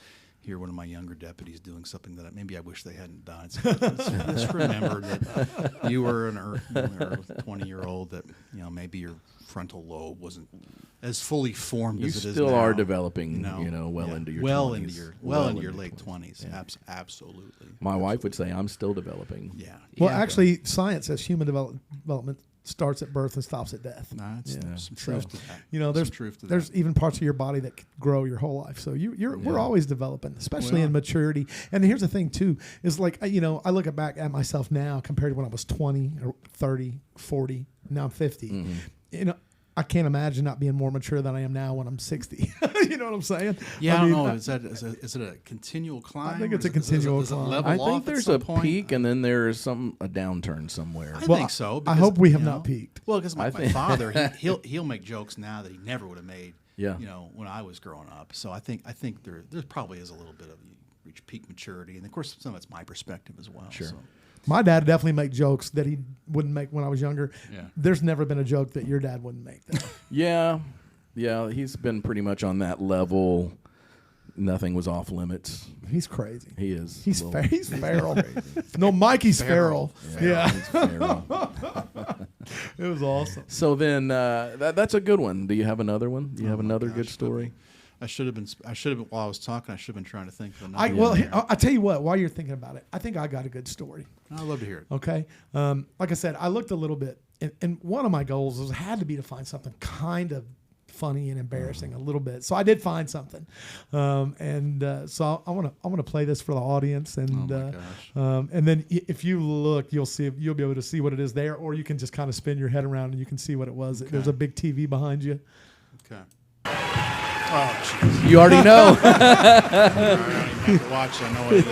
hear one of my younger deputies doing something that maybe I wish they hadn't done. Just remember that you were an 20-year-old that maybe your frontal lobe wasn't as fully formed You as it is still now. are developing. Yeah. Into your well 20s. into your late 20s. Absolutely. My wife would say I'm still developing. Yeah. Well, Yeah. actually, science says human development starts at birth and stops at death. Nah, it's Yeah. some truth to that. There's some truth to there's that. even parts of your body that could grow your whole life. So we're always developing, especially in maturity. And here's the thing too, is like, I look back at myself now compared to when I was 20 or 30, 40, now I'm 50. Mm-hmm. I can't imagine not being more mature than I am now when I'm 60. You know what I'm saying? Yeah, I mean, don't know. Is it a continual climb? I think or it's a is it- continual does it climb. level I off think at there's some a point? peak and then there's a downturn somewhere. I Well, think so. I because, hope we have not peaked. Well, because my think- father, he'll make jokes now that he never would have made. Yeah. When I was growing up. So I think there probably is a little bit of you reach peak maturity, and of course some of it's my perspective as well. Sure. So. My dad definitely make jokes that he wouldn't make when I was younger. Yeah. There's never been a joke that your dad wouldn't make. Though. Yeah, he's been pretty much on that level. Nothing was off limits. He's crazy. He is. He's a little he's feral. No, Mikey's feral. Yeah. He's feral. It was awesome. So then that's a good one. Do you have another one? Do you have another good story? I should have been. While I was talking, I should have been trying to think of another. I'll tell you what. While you're thinking about it, I think I got a good story. I'd love to hear it. Okay. Like I said, I looked a little bit, and one of my goals had to be to find something kind of funny and embarrassing a little bit. So I did find something, so I want to play this for the audience, and and then if you look, you'll be able to see what it is there, or you can just kind of spin your head around and you can see what it was. Okay. There's a big TV behind you. Okay. Oh, jeez. You already know. I don't even have to watch. I know what it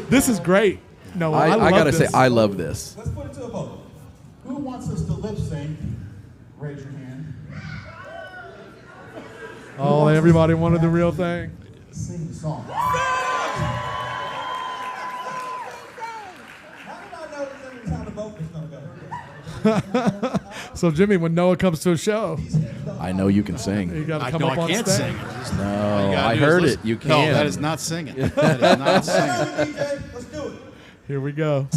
is. This is great. No, I gotta say, I love this. Let's put it to a vote. Who wants us to lip sync? Raise your hand. Oh, everybody wanted the real thing. Sing the song. So, Jimmy, when Noah comes to a show, I know you can sing. you got to I come know up I on can't stage. sing. No, I heard it. You No, can. that is not singing. That is not singing. Let's do it. Here we go. I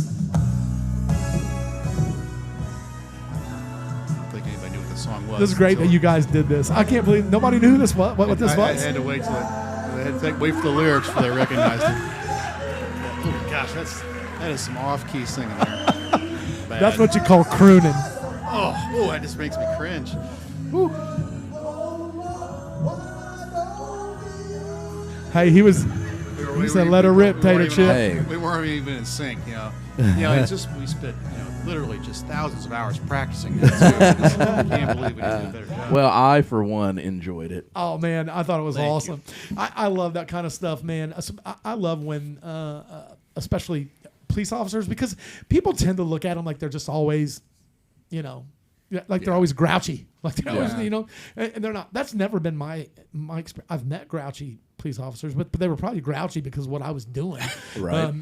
don't think anybody knew what the song was. This is great that you guys did this. I can't believe nobody knew who this was. What this I was. had to wait wait for the lyrics before they recognized it. Oh my gosh, that is some off-key singing there. Bad. That's what you call crooning. Oh, that just makes me cringe. Whew. Hey, he said, "Let her rip, tater chip." Hey. We weren't even in sync, you know. It's just we spent, literally just thousands of hours practicing it. So I can't believe we didn't do a better job. Well, I, for one, enjoyed it. Oh man, I thought it was Thank awesome. I love that kind of stuff, man. I love when, especially police officers, because people tend to look at them like they're just always, they're always grouchy, like they're always, and they're not. That's never been my experience. I've met grouchy police officers, but they were probably grouchy because of what I was doing. Right.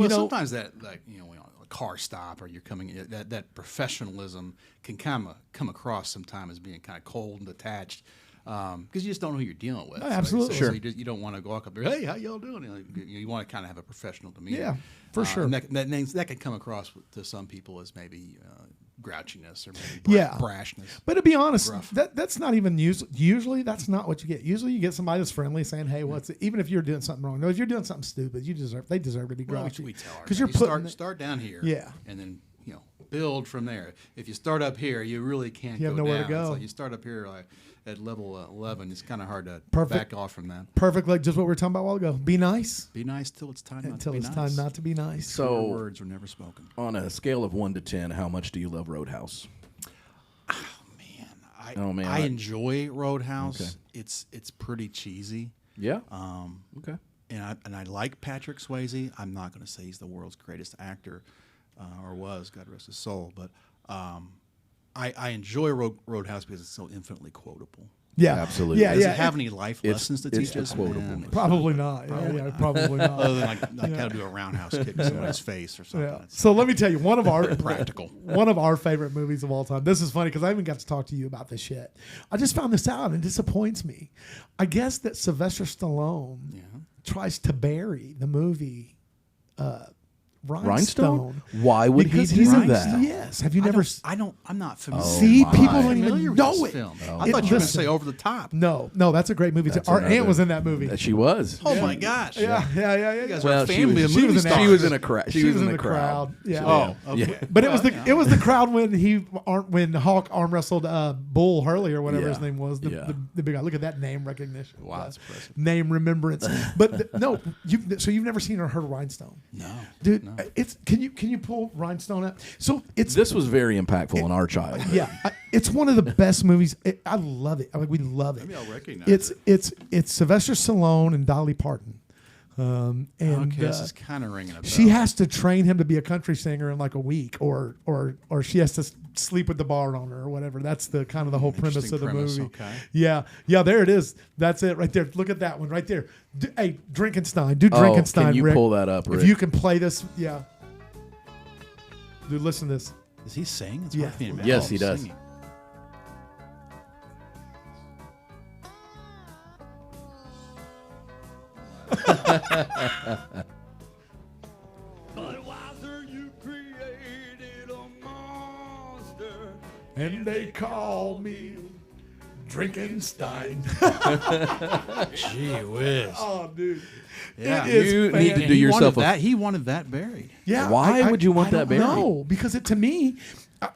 Sometimes that, a car stop or you're coming in, that professionalism can kind of come across sometimes as being kind of cold and detached. Because you just don't know who you're dealing with. Absolutely. So you don't want to go up there, hey, how y'all doing? You want to kind of have a professional demeanor. Yeah, for sure. And that can come across to some people as maybe grouchiness or maybe brashness. But to be honest, Rough. that's not even usually that's not what you get. Usually you get somebody that's friendly saying, "Hey, what's it?" Even if you're doing something wrong. No, if you're doing something stupid, they deserve to be grouchy. We tell her because you you're start down here, and then build from there. If you start up here, you really can't. You have go nowhere down. to go. So you start up here at level 11. It's kind of hard to Perfect. back off from that. Perfect, like just what we were talking about a while ago. Be nice Be nice till it's time. until it's not to be time nice. not to be nice. So, Your words were never spoken. on a scale of 1 to 10, how much do you love Roadhouse? Man, I enjoy Roadhouse. Okay. It's pretty cheesy. Yeah. Okay. And I like Patrick Swayze. I'm not going to say he's the world's greatest actor, or was, God rest his soul. But I enjoy Roadhouse because it's so infinitely quotable. Yeah, Absolutely. Yeah, Does yeah. it have any life lessons to teach us? quotable. Man, Probably not. Yeah, probably not. other than I kind of do a roundhouse kick in somebody's face or something. Yeah. That's So let me tell you, one of our practical. one of our favorite movies of all time. This is funny because I even got to talk to you about this shit. I just found this out and it disappoints me. I guess that Sylvester Stallone tries to bury the movie Rhinestone. Why would Because he he's do in that? Yes. Have you never? I'm not familiar. See, my. people I'm don't even familiar with know this it. film. Oh. I thought you were going to Listen. say Over the Top. No, that's a great movie. That's Our another- aunt was in that movie. She was. Oh my gosh! Yeah. You guys Well, are a she family was- of she movie was in stars. She was in a crowd. She was in the crowd. Yeah. Oh, okay. Yeah. But it was the crowd when Hawk arm wrestled Bull Hurley or whatever his name was. The big guy. Look at that name recognition. Wow, that's impressive. Name remembrance. But no, you've never seen or heard of Rhinestone. No, Dude, no. it's can you pull Rhinestone up? So it's This was very impactful in our childhood. yeah, it's one of the best movies. I love it. We love it. Maybe I'll recognize It's Sylvester Stallone and Dolly Parton. And Okay, this is kind of ringing a bell. she has to train him to be a country singer in like a week, or she has to sleep with the bar owner or whatever. That's the kind of the whole premise of the movie. Okay. Yeah, there it is. That's it right there. Look at that one right there. Hey, Drinkenstein, do Drinkenstein. can you Rick. pull that up, Rick? If you can play this, yeah. Dude, listen to this. Does he sing? It's Yeah. hard for me to imagine Yes, he him does. singing. and they call me Drinkenstein. Gee whiz. Oh, dude. Yeah. It is You need to fan- do yourself that. He wanted that buried. Yeah. Why would you want I that don't buried? know, because to me,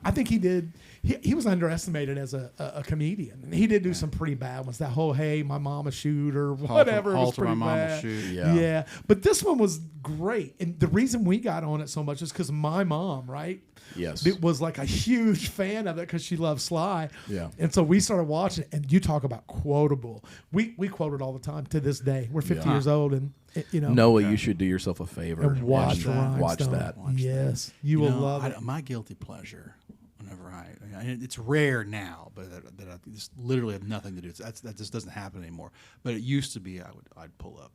I think he did. He was underestimated as a comedian. And he did do some pretty bad ones. That whole "Hey, my mom a shooter," whatever. was Halter, pretty my mom will bad. shoot. Yeah. But this one was great, and the reason we got on it so much is because my mom, right? Yes. It was like a huge fan of it because she loves Sly. Yeah. And so we started watching it, and you talk about quotable. We quote it all the time to this day. We're 50 years old, and Noah, you should do yourself a favor and watch and watch Rhinestone. that. Yes, you will love it. My guilty pleasure. Whenever it's rare now, but that I just literally have nothing to do. That just doesn't happen anymore. But it used to be. I'd pull up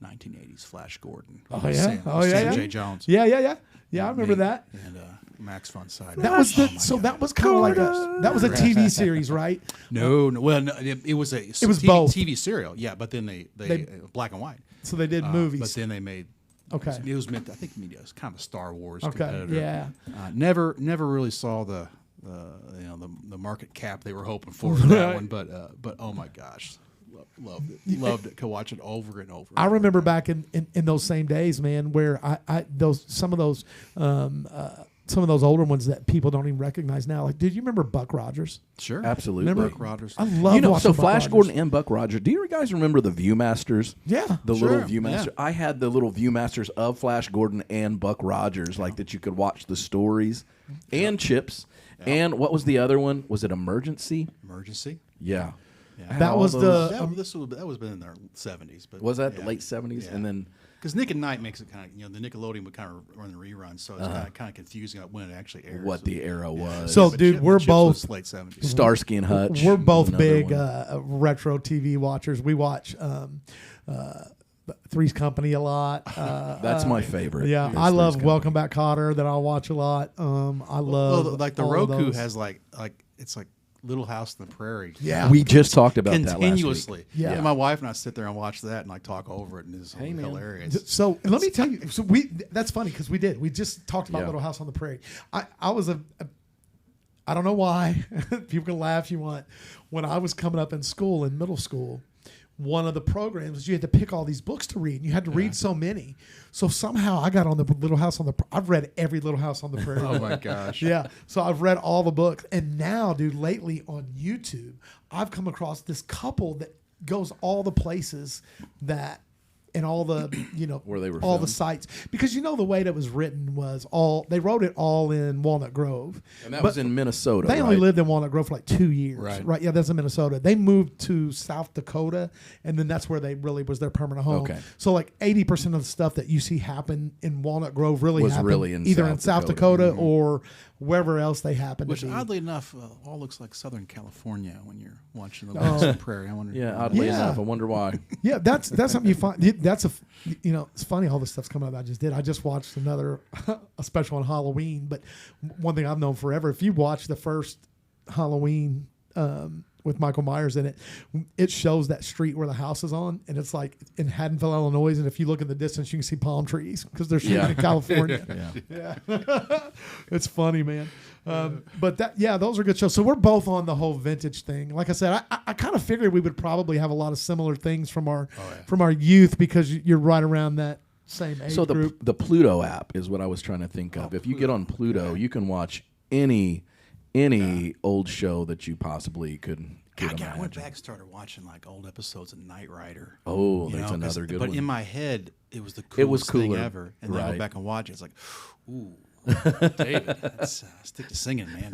1980s Flash Gordon. Sam J. Jones. Yeah. I remember that. And Max von Sydow. That was that was kind of like that was a TV series, right? No. Well, no, it was a both. TV serial. Yeah, but then they black and white. So they did movies. But then they made. Okay. It was meant. I think it was kind of a Star Wars Okay, competitor. yeah. Never really saw the market cap they were hoping for in that one. But oh my gosh, loved it. Loved it. Could watch it over and over. I remember back in those same days, man, where some of those older ones that people don't even recognize now. Like, did you remember Buck Rogers? Sure, Absolutely. Remember Buck Rogers. I love watching so Buck Flash Rogers. Gordon and Buck Rogers. Do you guys remember the Viewmasters? Yeah. The Sure, little Viewmaster. yeah. I had the little Viewmasters of Flash Gordon and Buck Rogers, like that you could watch the stories and Chips. And what was the other one? Was it Emergency? Emergency. Yeah. Yeah. That was the That was been in their 70s. But Was that yeah. the late 70s? Yeah. And then Because Nick at Night makes it kind of, the Nickelodeon would kind of run the reruns, so it's kind of confusing about when it actually airs. what the era was. So, But dude, Chip- we're Chips both was late 70s. Starsky and Hutch. we're both another big one. retro TV watchers. We watch Three's Company a lot. That's my favorite. Yeah, Here's I love Three's Welcome Back, Kotter that I'll watch a lot. I love Well, like the all of Roku those. has like it's like Little House on the Prairie. Yeah. We just talked about that last week. Continuously. Yeah. And my wife and I sit there and watch that and like talk over it, and it's man. hilarious. So let me tell you. So that's funny because we just talked about Yeah. Little House on the Prairie. I was I don't know why. People can laugh if you want. When I was coming up in school, in middle school, one of the programs was you had to pick all these books to read. And you had to read so many. So somehow I got on the Little House on the. I've read every Little House on the Prairie. Oh my gosh. Yeah. So I've read all the books. And now, dude, lately on YouTube, I've come across this couple that goes all the places that and all the, Where they were all the filmed. sites. Because the way that was written was they wrote it all in Walnut Grove. And that was in Minnesota. They only right? lived in Walnut Grove for like 2 years. Right. Yeah, that's in Minnesota. They moved to South Dakota, and then that's where they really was their permanent home. Okay. So like 80% of the stuff that you see happen in Walnut Grove really Was happened really in either South in South Dakota. Dakota or wherever else they happen Which to be. oddly enough, all looks like Southern California when you're watching the Oh. Little House on the Prairie. I wonder. Yeah, oddly Yeah. enough. I wonder why. Yeah, that's something you find. That's it's funny all the stuff's coming out that I just did. I just watched another a special on Halloween. But one thing I've known forever, if you watch the first Halloween with Michael Myers in it, it shows that street where the house is on, and it's like in Haddonfield, Illinois. And if you look in the distance, you can see palm trees because they're shooting Yeah. in California. Yeah, it's funny, man. But those are good shows. So we're both on the whole vintage thing. Like I said, I kind of figured we would probably have a lot of similar things from our youth because you're right around that same age So group. the Pluto app is what I was trying to think of. If you get on Pluto, you can watch any old show that you possibly could I went imagine. back and started watching like old episodes of Knight Rider. Oh, You that's know, 'cause- another good but one. in my head, it was the It was coolest thing cooler. ever. And then I Right. go back and watch it. It's like, ooh, David, stick to singing, man.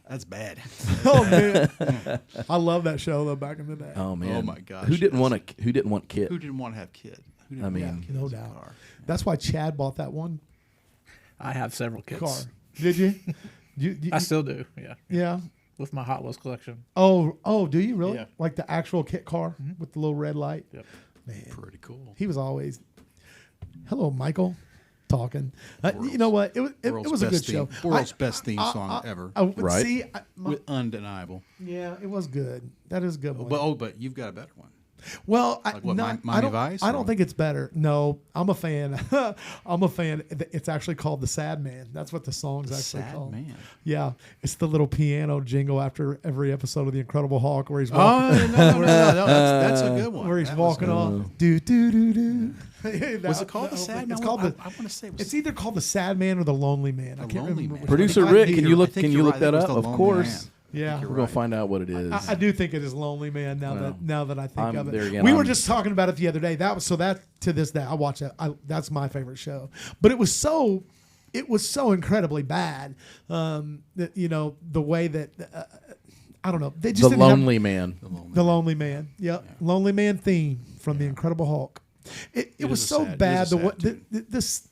That's bad. Oh man, I love that show though. Back in the day, Oh man! Oh, my gosh, Who didn't yes. want Kit? Who didn't want to have kid? Who didn't I want to mean, have kid no as a doubt. car? That's why Chad bought that one I have several kits. car. Did you? you I still do. Yeah, yeah. with my Hot Wheels collection. Oh, do you really? Yeah. Like the actual kit car with the little red light? Yep. Man, Pretty cool. he was always, hello, Michael, talking. You know what? It was World's a good best show. World's best theme song ever. Right. See, Undeniable. yeah, it was good. That is a good one. But you've got a better one. Well, Like what, I Miami don't. Vice, I don't or- think it's better. No, I'm a fan. I'm a fan. It's actually called The Sad Man. That's what the song's actually Sad called. Man. Yeah, it's the little piano jingle after every episode of The Incredible Hulk where he's Oh, walking. no, that's a good one. Where he's That was walking good. on. Do do do do. Was it called The Sad Man? It's called the. I want to say it was. It's either called The Sad Man or The Lonely Man. I The can't Lonely remember. Man. which Producer one. Rick, I can think you look? I think Can you you're look right. that It was up? The Of Lonely course. Man. Yeah. You're We're gonna right. find out what it is. I do think it is Lonely Man now Well, that I think of it. there again, we were I'm- just talking about it the other day. That was so that to this day I watch that. That's my favorite show. But it was so incredibly bad. That the way that I don't know. They just The didn't have- Lonely Man. The Lonely Man. Yep. Lonely Man theme from The Incredible Hulk. It was is a so sad- it bad. is a The sad tune. this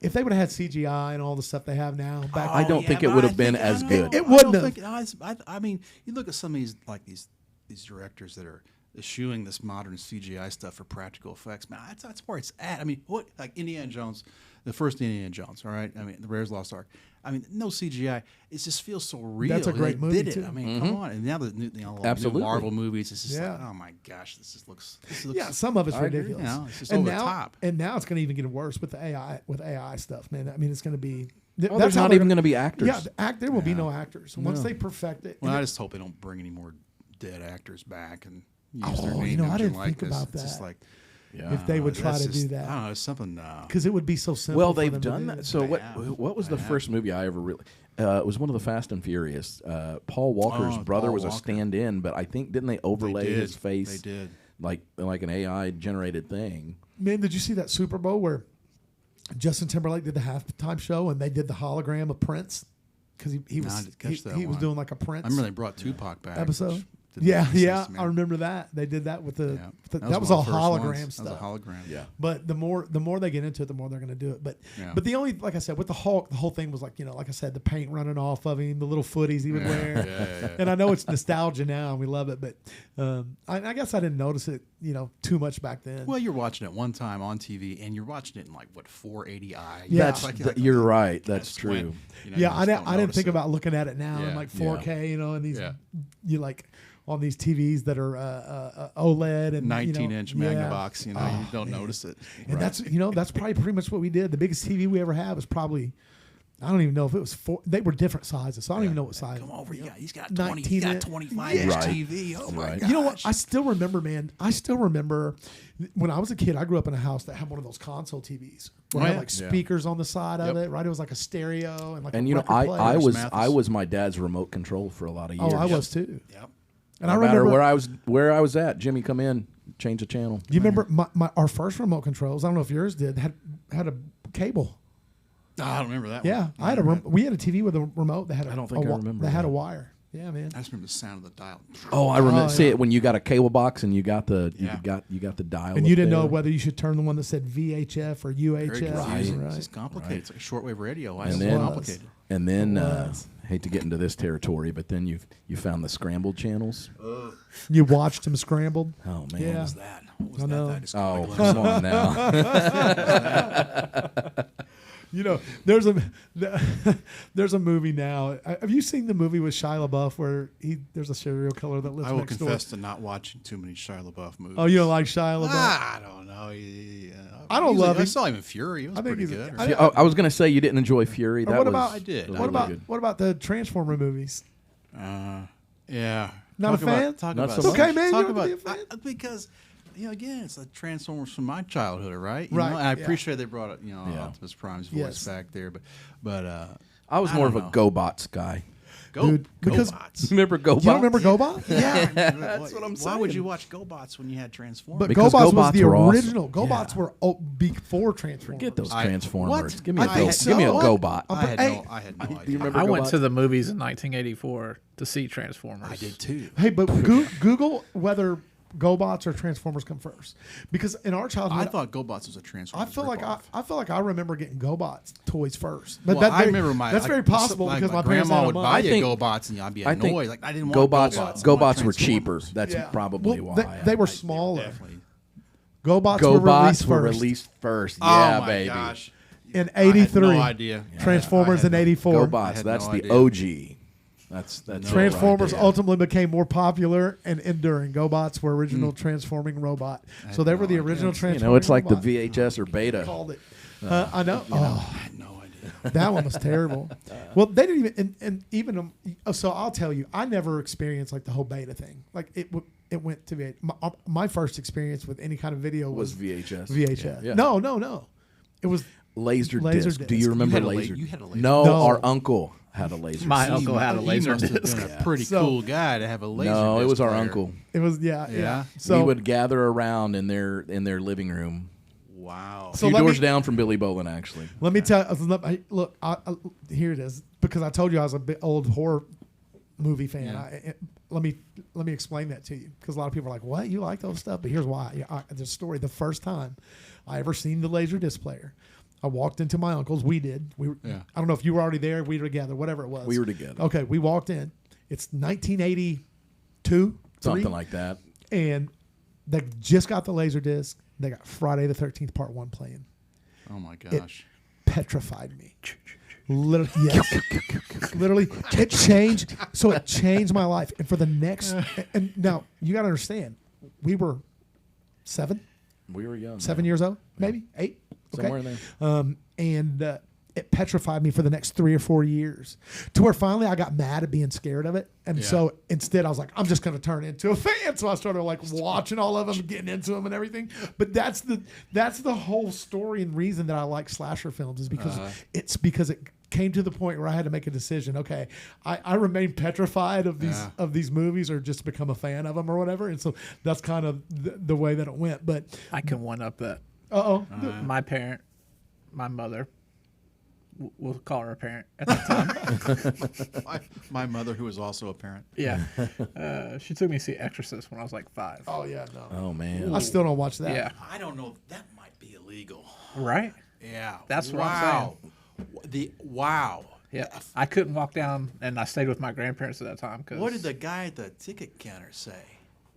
if they would have had CGI and all the stuff they have now back. I don't think it but would have I been think- as I good. don't- It I wouldn't don't have. think- I mean, you look at some of these these directors that are eschewing this modern CGI stuff for practical effects. Man, that's where it's at. I mean, what like Indiana Jones, the first Indiana Jones, all right? I mean, the Raiders of the Lost Ark. I mean, no CGI. It just feels so real. That's a They great movie, did it. too. I mean, come on. And now the new, all the Absolutely. new Marvel movies, it's just Yeah. like, oh my gosh, this looks. Yeah, some of it's I agree. ridiculous. You know, it's just and over now, the top. And now it's going to even get worse with the AI stuff, man. I mean, it's going to be. Oh, there's not even going to be actors. Yeah, there will be no actors once they perfect it. Well, and I just hope they don't bring any more dead actors back and use their Oh, name. you know, I image, didn't and think likeness. about It's just that. like, Yeah. if they would try that's to do just- that. I don't know, it's something. because it would be so simple. Well, for they've them to done do. that. So They what? have. What was the They have. first movie I ever really? It was one of the Fast and Furious. Paul Walker's Oh, brother Paul was a Walker. stand-in, but I think didn't they overlay did. his face? They did. like an AI generated thing. Man, did you see that Super Bowl where Justin Timberlake did the halftime show and they did the hologram of Prince? Because he No, was I didn't catch that he was one. doing like a Prince. I remember they brought Tupac back. episode. which didn't Yeah, make any yeah, sense to me. I remember that. They did that with the. Yeah. That was one all of the first ones. hologram That was stuff. a hologram. Yeah. But the more they get into it, the more they're going to do it. But Yeah. but the only, like I said, with the Hulk, the whole thing was like, like I said, the paint running off of him, the little footies he would wear. Yeah. And I know it's nostalgia now, and we love it. But I guess I didn't notice it, too much back then. Well, you're watching it one time on TV, and you're watching it in like what 480i. Yeah. You're right. That's squint, true. you Yeah, you I just didn't notice think it. about looking at it now in Yeah. like 4K, and these Yeah. you like on these TVs that are OLED and 19-inch yeah. Magnavox. You don't notice it. And that's that's probably pretty much what we did. The biggest TV we ever had was probably, I don't even know if it was four. They were different sizes, so I don't even know what size. Come over, he's got 19 He's got inch. 25 Yeah. inch Right. TV. Oh my Right. god! You know what? I still remember, man. I still remember when I was a kid. I grew up in a house that had one of those console TVs where it had like Yeah. speakers on the side of Yep. it. Right, it was like a stereo and like And a you know, record player. I was Mathis. my dad's remote control for a lot of years. Oh, I was too. Yep. And I No matter remember where I was at, Jimmy come in, change the channel. You remember our first remote controls? I don't know if yours did. Had a cable. Oh, I don't remember that. Yeah, one. I had we had a TV with a remote that had I don't think I remember that had a that. wire. Yeah, man. I just remember the sound of the dial. Oh, I remember. Oh, See yeah. it when you got a cable box and you got the Yeah. you got the dial. And you up didn't there. know whether you should turn the one that said VHF or Very UHF. confusing. Right. It's just complicated. It's like a shortwave radio. Why And is it then- complicated? And then It was. hate to get into this territory, but then you found the scrambled channels. You watched them scrambled. Oh man. Yeah. What was that? What was I know. that? Just Oh, got a come on now. There's a movie now. Have you seen the movie with Shia LaBeouf where there's a serial killer that lives I will next confess door? to not watching too many Shia LaBeouf movies. Oh, you don't like Shia LaBeouf? I don't know. I don't love I him. saw him in Fury. It was I think pretty he's good. a- Yeah, I was gonna say you didn't enjoy Fury. Or That what was, about- I did. was What really about good. what about the Transformer movies? Yeah. Not a fan? Talk Not about so much. Okay, man, Talk you don't about have to be a fan. because again, it's like Transformers from my childhood, right? You Right, know, and I yeah. appreciate they brought it, Yeah. Optimus Prime's voice Yes. back there, but I was I more of a don't know. GoBots guy. Dude, because- GoBots. Remember GoBots? You don't remember GoBot? Yeah, That's what I'm Why would saying. you watch GoBots when you had Transformers? But Because GoBots was GoBots the were awesome. original. GoBots Yeah. were before Transformers. Get those I- Transformers. what? Give me a I Go. had- Give me a what? GoBot. I had Hey, no idea. Do you remember I went GoBots? to the movies in 1984 to see Transformers. I did too. Hey, but Google whether GoBots or Transformers come first, because in our I childhood, thought GoBots was a Transformers. I feel like ripoff. I feel like I remember getting GoBots toys first. But Well, I very- remember that's very possible because my parents grandma had would them buy up. you think- GoBots and I'd be I think annoyed. Like I didn't want GoBots. I want GoBots were cheaper. Transformers. That's Yeah. probably Well, why. they were I smaller. Definitely. GoBots, GoBots were were released released first. Oh Yeah, my baby. in I had '83. no idea. Transformers I had in no- '84. GoBots. had That's no the idea. OG. That's Transformers right there. ultimately became more popular and enduring. GoBots were original transforming robot. So they were the original transforming it's like robot. the VHS or beta. Called it. I know. I had no idea. That one was terrible. Well, they didn't even, and even so. I'll tell you, I never experienced like the whole beta thing. Like it went to be my first experience with any kind of video Was VHS. VHS. Yeah. No. It was Laser Laser disc. disc. Do you remember had a laser? you had a laser. No, our uncle had a laser. My disc. uncle had a laser He must have disc. been a pretty So- cool guy to have a laser. No, it disc was our player. uncle. it was yeah. Yeah? So We would gather around in their living room. Wow. So Few let doors me- down from Billy Bolin, actually. let me tell. Look, here it is because I told you I was a bit old horror movie fan. Yeah. Let me explain that to you because a lot of people are like, "What? You like those stuff?" But here's why. The story. The first time I ever seen the laser disc player, I walked into my uncle's. We did. We were, Yeah. I don't know if you were already there. We were together. Whatever it was. We were together. Okay, we walked in. It's 1982, Something like that. and they just got the laser disc. They got Friday the 13th Part 1 playing. Oh my gosh. Petrified me. Literally, yes. Literally, it changed. So it changed my life. And for the next, and now you got to understand, we were 7 We were young. 7 years old, maybe 8. Okay. Somewhere in there. And it petrified me for the next 3 or 4 years, to where finally I got mad at being scared of it, and Yeah. so instead I was like, I'm just going to turn into a fan. So I started like watching all of them, getting into them, and everything. But that's the whole story and reason that I like slasher films is because it came to the point where I had to make a decision. Okay, I remain petrified of these movies, or just become a fan of them, or whatever. And so that's kind of the way that it went. But I can one up that. my My mother, we'll call her a parent at the time. My mother, who was also a parent. Yeah. She took me to see Exorcist when I was like 5. oh yeah, no, Oh, man. I still don't watch that. Yeah. I don't know. That might be illegal. Right? Yeah. That's what I'm saying. Wow. Yeah. I couldn't walk down, and I stayed with my grandparents at that time. Cause, What did the guy at the ticket counter say?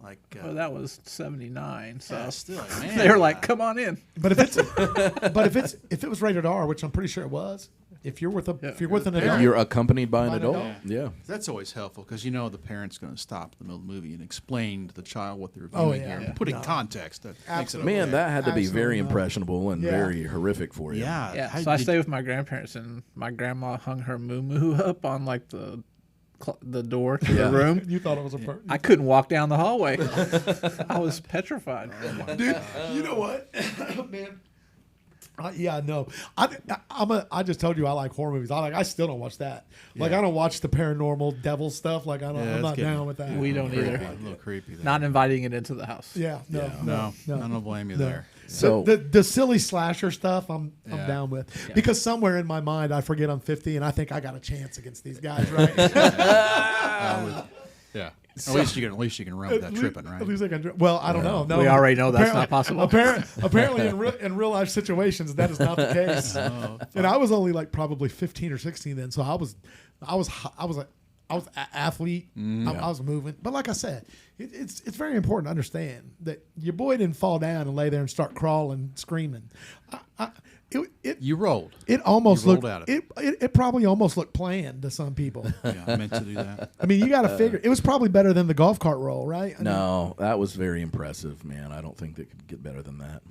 Like, Well, that was 79, so yeah, still, man. they were like, "Come on in." But if it was rated R, which I'm pretty sure it was, if you're with an If adult, you're accompanied by an By an adult, adult. yeah. That's always helpful because you know the parent's going to stop in the middle of the movie and explain to the child what they're Oh, viewing yeah. here. Yeah. Put it in No. context. That makes it Absolutely. Man, that had to be very Absolutely not. impressionable and Yeah. very horrific for you. Yeah. Yeah. How So I did- stayed with my grandparents, and my grandma hung her moo up on like the door to Yeah. the room. you thought it was a I couldn't walk down the hallway. I was petrified. dude. You know what, man? Yeah, no. I just told you I like horror movies. I still don't watch that. Like Yeah. I don't watch the paranormal devil stuff. Like Yeah, I'm that's not getting- down with that. We don't creepy, either. a little creepy there. Not inviting it into the house. Yeah, no, no, no. I don't blame you No. there. So the silly slasher stuff, I'm Yeah. down with because somewhere in my mind I forget I'm 50 and I think I got a chance against these guys, right? Yeah. At least you can run without tripping, right? At least I can. Well, I don't know. No, We already know that's Apparently- not possible. Apparently, in real life situations, that is not the case. And I was only like probably 15 or 16 then, so I was an athlete. I was moving, but like I said, it's very important to understand that your boy didn't fall down and lay there and start crawling, screaming. You rolled. It almost You rolled looked. out of It probably almost looked planned to some people. Yeah, I meant to do that. I mean, you got to figure it was probably better than the golf cart roll, right? I mean, no, that was very impressive, man. I don't think they could get better than that.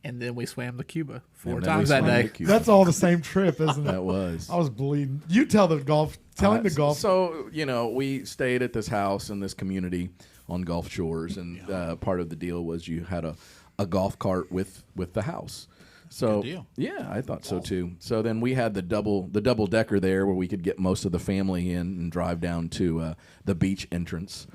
And then we swam the Cuba 4 And then we times that swam day. the Cuba. that's all the same trip, isn't it? That was. I was bleeding. You tell the golf. Telling the golf. So, we stayed at this house in this community on Gulf Shores, and part of the deal was you had a golf cart with the house. So Good deal. yeah, I thought so too. So then we had the double decker there where we could get most of the family in and drive down to the beach entrance.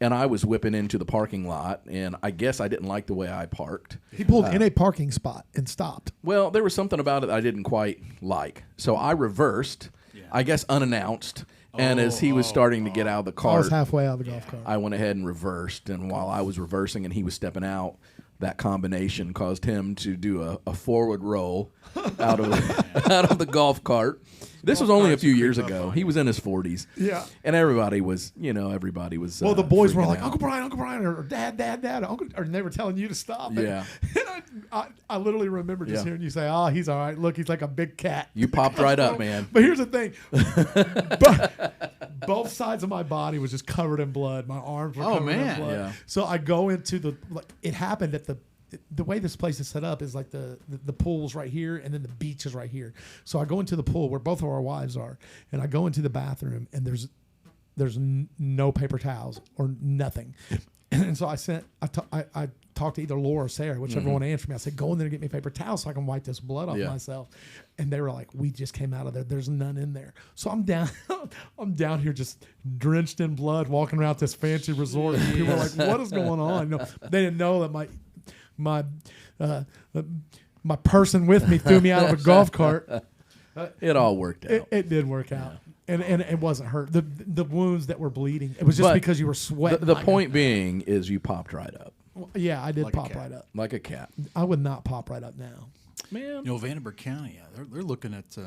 And I was whipping into the parking lot, and I guess I didn't like the way I parked. He pulled in a parking spot and stopped. Well, there was something about it I didn't quite like. So I reversed, I guess unannounced, and as he was starting to get out of the I was cart, halfway out of the golf cart. I went ahead and reversed. And while I was reversing and he was stepping out, that combination caused him to do a forward roll out of the golf cart. This was only a few years ago. He was in his 40s. Yeah. And everybody was. Well, the boys were freaking like, out. Uncle Brian, or Dad, Uncle, and they were telling you to stop. And Yeah. I literally remember just Yeah. hearing you say, he's all right. Look, he's like a big cat. You popped right up, man. But here's the thing. both sides of my body was just covered in blood. My arms were Oh, covered in man. blood. Yeah. So I go into it happened at the way this place is set up is like the pool's right here and then the beach is right here. So I go into the pool where both of our wives are, and I go into the bathroom and there's no paper towels or nothing. And so I talked to either Laura or Sarah, whichever one answered me. I said, go in there and get me paper towels so I can wipe this blood off myself. And they were like, we just came out of there. There's none in there. So I'm down I'm down here just drenched in blood, walking around this fancy resort. And people are like, what is going on? They didn't know that my person with me threw me out of a golf cart. It all worked out. It did work out. And it wasn't hurt. The wounds that were bleeding, it was just because you were sweating. The point being is you popped right up. Yeah, I did Like a pop cat. right up. Like a cat. I would not pop right up now. Man. Vanderburgh County, they're looking at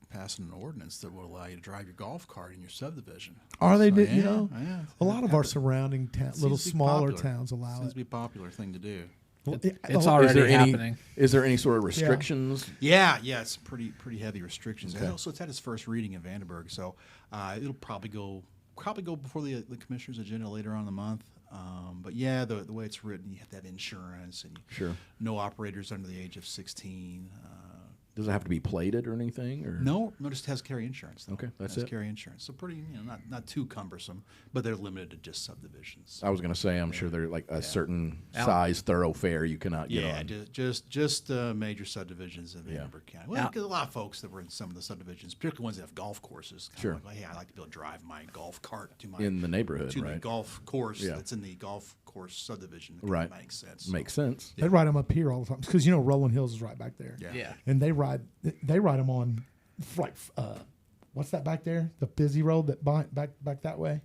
passing an ordinance that will allow you to drive your golf cart in your subdivision. Are they? So, Yeah. A lot of our surrounding little Seems to be smaller popular. towns allow Seems it. to be a popular thing to do. It's already happening. Is there any sort of restrictions? Yeah, it's pretty heavy restrictions. Okay. So it's at its first reading in Vanderburgh, so it'll probably go before the commissioner's agenda later on in the month. But yeah, the way it's written, you have to have insurance and Sure. no operators under the age of 16. Does it have to be plated or anything? Or No, just has to carry insurance. Though. Okay, that's has it. to carry insurance. So pretty, not too cumbersome, but they're limited to just subdivisions. I was going to say, I'm sure they're like a certain size thoroughfare you cannot get Yeah, on. just major subdivisions in Vanderburgh County. Well, Yeah. because a lot of folks that were in some of the subdivisions, particularly ones that have golf courses, Sure. like, hey, I like to be able to drive my golf cart to my In the neighborhood, to the right? golf course Yeah. that's in the golf course subdivision. That Right. makes sense. Makes sense. They ride them up here all the time because Rolling Hills is right back there. Yeah. And they ride them on like what's that back there? The busy road that back that way.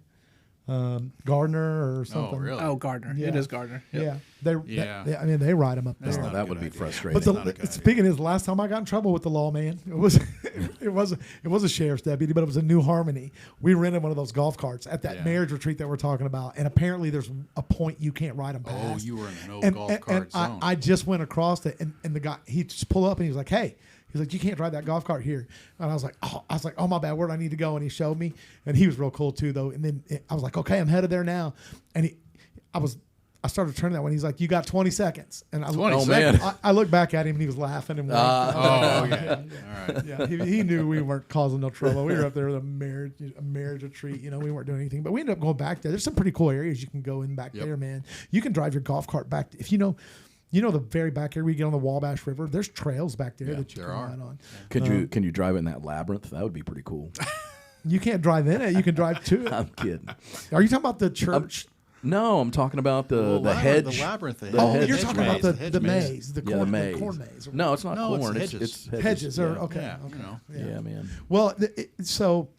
Gardner or something. Oh, really? Oh, Gardner. Yeah. It is Gardner. Yep. Yeah. Yeah. I mean, they ride them up That's there. not That a would good be idea. frustrating. But not a good idea. speaking of, the last time I got in trouble with the law, man, it was a sheriff's deputy, but it was a New Harmony. We rented one of those golf carts at that Yeah. marriage retreat that we're talking about, and apparently there's a point you can't ride them Oh, past. you were in the no and, golf and, cart and zone. I just went across it, and the guy, he just pulled up and he was like, "Hey." He's like, you can't drive that golf cart here. And I was like, oh, my bad. Where do I need to go? And he showed me, and he was real cool too, though. And then I was like, okay, I'm headed there now. And I started turning that one. He's like, you got 20 seconds. And 20 Oh, man. I looked back at him, and he was laughing and oh, okay. All right. yeah, he knew we weren't causing no trouble. We were up there with a marriage retreat. We weren't doing anything, but we ended up going back there. There's some pretty cool areas you can go in back there, man. You can drive your golf cart back. If you know the very back area we get on the Wabash River. There's trails back there that you can ride on. Can you drive in that labyrinth? That would be pretty cool. You can't drive in it. You can drive to it. I'm kidding. Are you talking about the church? No, I'm talking about the hedge. The labyrinth. You're talking about the hedge maze, the Yeah, corn, the maze. the corn maze. No, it's not No, it's corn. hedges. It's Hedges are yeah. okay. Yeah, okay. Yeah, man. Well, so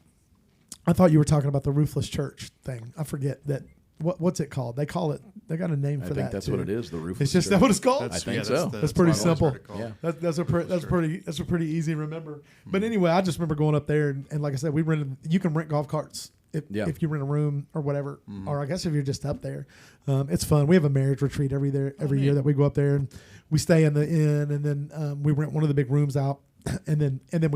I thought you were talking about the roofless church thing. I forget that. What's it called? They call it. They got a name for I that. think that's too. what it is. The roof. It's just that what it's called. I think so. That's pretty what I've always simple. heard it called. Yeah. That's a pretty easy to remember. But anyway, I just remember going up there and like I said, you can rent golf carts if you rent a room or whatever, or I guess if you're just up there. It's fun. We have a marriage retreat every year that we go up there and we stay in the inn, and then we rent one of the big rooms out, and then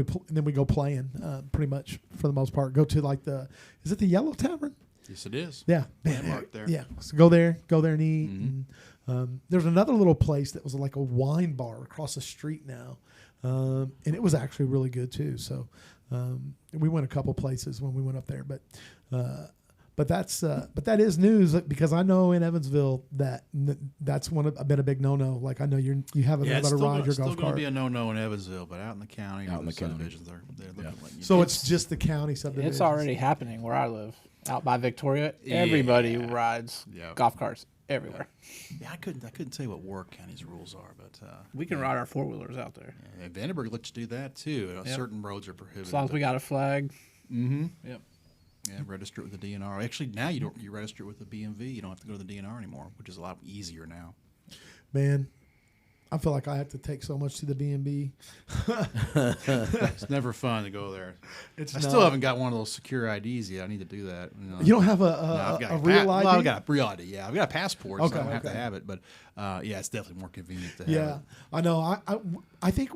we go playing pretty much for the most part. Go to is it the Yellow Tavern? Yes, it is. Yeah, Landmark there. Yeah, so go there and eat. And, there's another little place that was like a wine bar across the street now, and it was actually really good too. So we went a couple places when we went up there, but that is news because I know in Evansville that's been a big no. Like I know you haven't been able to ride your golf It's still going to cart. be a no in Evansville, but out in the county, Out in the county. subdivisions, they're looking at letting you So do it's just the county subdivision. It's already happening where I live, out by Victoria. Everybody rides golf carts everywhere. Yeah, I couldn't tell you what Warwick County's rules are, but We can ride our 4-wheelers out there Vanderburgh lets you do that too. Certain roads are prohibited. as long as we got a flag. Mm-hmm. Yep. Yeah, register it with the DNR. Actually, now you register it with the BMV. You don't have to go to the DNR anymore, which is a lot easier now. Man, I feel like I have to take so much to the B&B. It's never fun to go there. I not. still haven't got one of those secure IDs yet. I need to do that. You don't have I've got a real ID? Well, I've got a real ID. Yeah, I've got a passport, so Okay, I don't have to okay. have it. But yeah, it's definitely more convenient to have Yeah, it. I know. I think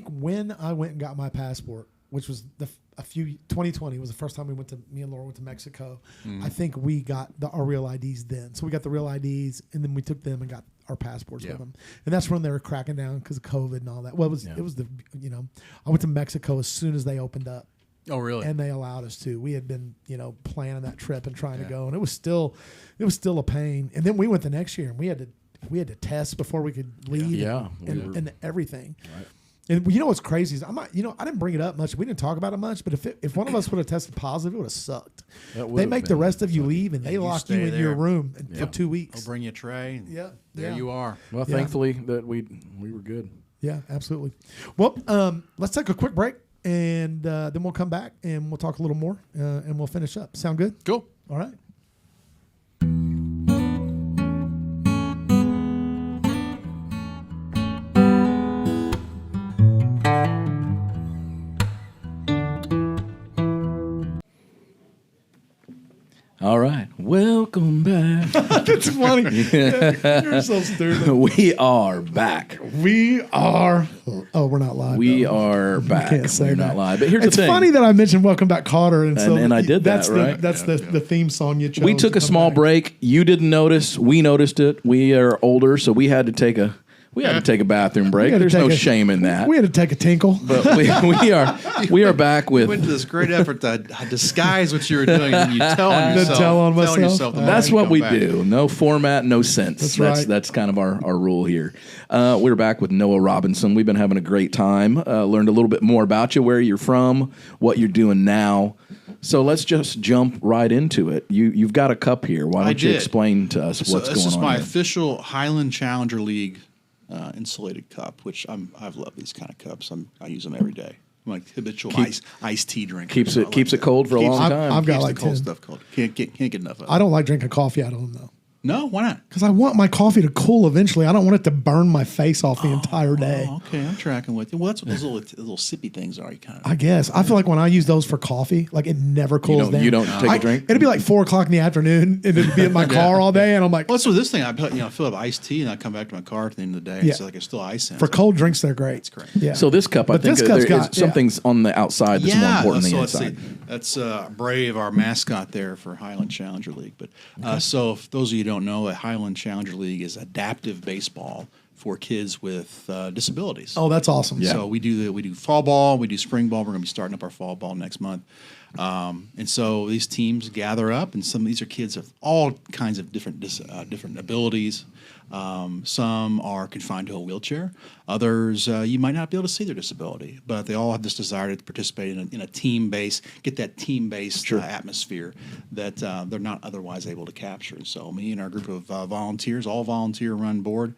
when I went and got my passport, which was 2020 was the first time me and Laura went to Mexico. I think we got our real IDs then. So we got the real IDs, and then we took them and got our passports with them. And that's when they were cracking down because of COVID and all that. Well, it was I went to Mexico as soon as they opened up. Oh, really? And they allowed us to. We had been, planning that trip and trying to go, and it was still a pain. And then we went the next year, and we had to test before we could leave. And everything. Right. And you know what's crazy is I didn't bring it up much. We didn't talk about it much. But if one of us would have tested positive, it would have sucked. They make the rest of you leave, and they lock you in your room for 2 weeks. They'll bring you a tray. And there you are. Well, thankfully that we were good. Yeah, absolutely. Well, let's take a quick break. And then we'll come back and we'll talk a little more and we'll finish up. Sound good? Cool. All right. All right. Welcome back. That's funny. You're so stupid. We are back. We are. Oh, we're not live. We are back. Can't say We're that. not live. But here's It's the thing. funny that I mentioned "Welcome Back, Cotter," and I did that, that's right? That's the theme song you chose. We took a small break. You didn't notice. We noticed it. We are older, so we had to take a bathroom break. There's no shame in that. We had to take a tinkle. But we are back with. You went to this great effort to disguise what you were doing, and you tell on To yourself. tell on telling myself? yourself the That's moment what you we come back. do. No format, no sense. That's right. That's kind of our rule here. We're back with Noah Robinson. We've been having a great time. Learned a little bit more about you, where you're from, what you're doing now. So let's just jump right into it. You've got a cup here. Why don't you explain to us what's going on? This is my here? official Highland Challenger League insulated cup, which I've loved these kind of cups. I use them every day. I'm like habitual iced tea drinker. Keeps it cold for a long time. I've got Keeps like the cold 10. stuff cold. Can't get enough of it. I don't like drinking coffee out of them though. No, why not? Because I want my coffee to cool eventually. I don't want it to burn my face off the entire day. Oh, okay, I'm tracking with you. Well, that's what those little sippy things are. You kind of. I guess. I feel like when I use those for coffee, like it never cools down. You don't take a drink? It'd be like 4 o'clock in the afternoon, and it'd be in my car all day, and I'm like, Well, so this thing, I fill up iced tea, and I come back to my car at the end of the day. Yeah. It's like it's still ice in it. for cold drinks, they're great. It's great. Yeah. So this cup, I But think this cup's there is got- something's on the outside that's more important than the let's inside. see. That's Brave, our mascot there for Highland Challenger League. But so, if those of you who don't know, a Highland Challenger League is adaptive baseball for kids with disabilities. Oh, that's awesome. Yeah. So we do fall ball, we do spring ball. We're going to be starting up our fall ball next month. And so these teams gather up, and some of these are kids of all kinds of different abilities. Some are confined to a wheelchair. Others, you might not be able to see their disability, but they all have this desire to participate in a team-based, get that team-based atmosphere that they're not otherwise able to capture. And so me and our group of volunteers, all volunteer-run board,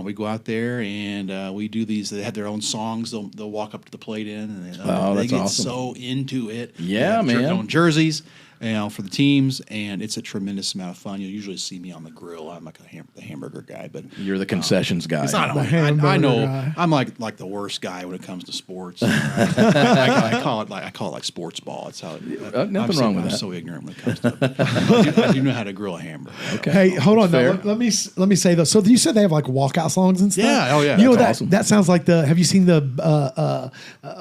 we go out there and we do these. They have their own songs. They'll walk up to the plate and they that's get awesome. so into it. Yeah, They have man. Their own jerseys, for the teams, and it's a tremendous amount of fun. You'll usually see me on the grill. I'm like the hamburger guy, but You're the concessions guy. it's not The I hamburger know guy. I'm like the worst guy when it comes to sports. I call it like sports ball. It's how nothing wrong with I'm that. so ignorant when it comes to it. I do know how to grill a hamburger. Okay. Hey, hold on. Fair. Now, let me say this. So you said they have like walkout songs and stuff. Yeah, oh, yeah, You know that's awesome. that sounds like the. Have you seen the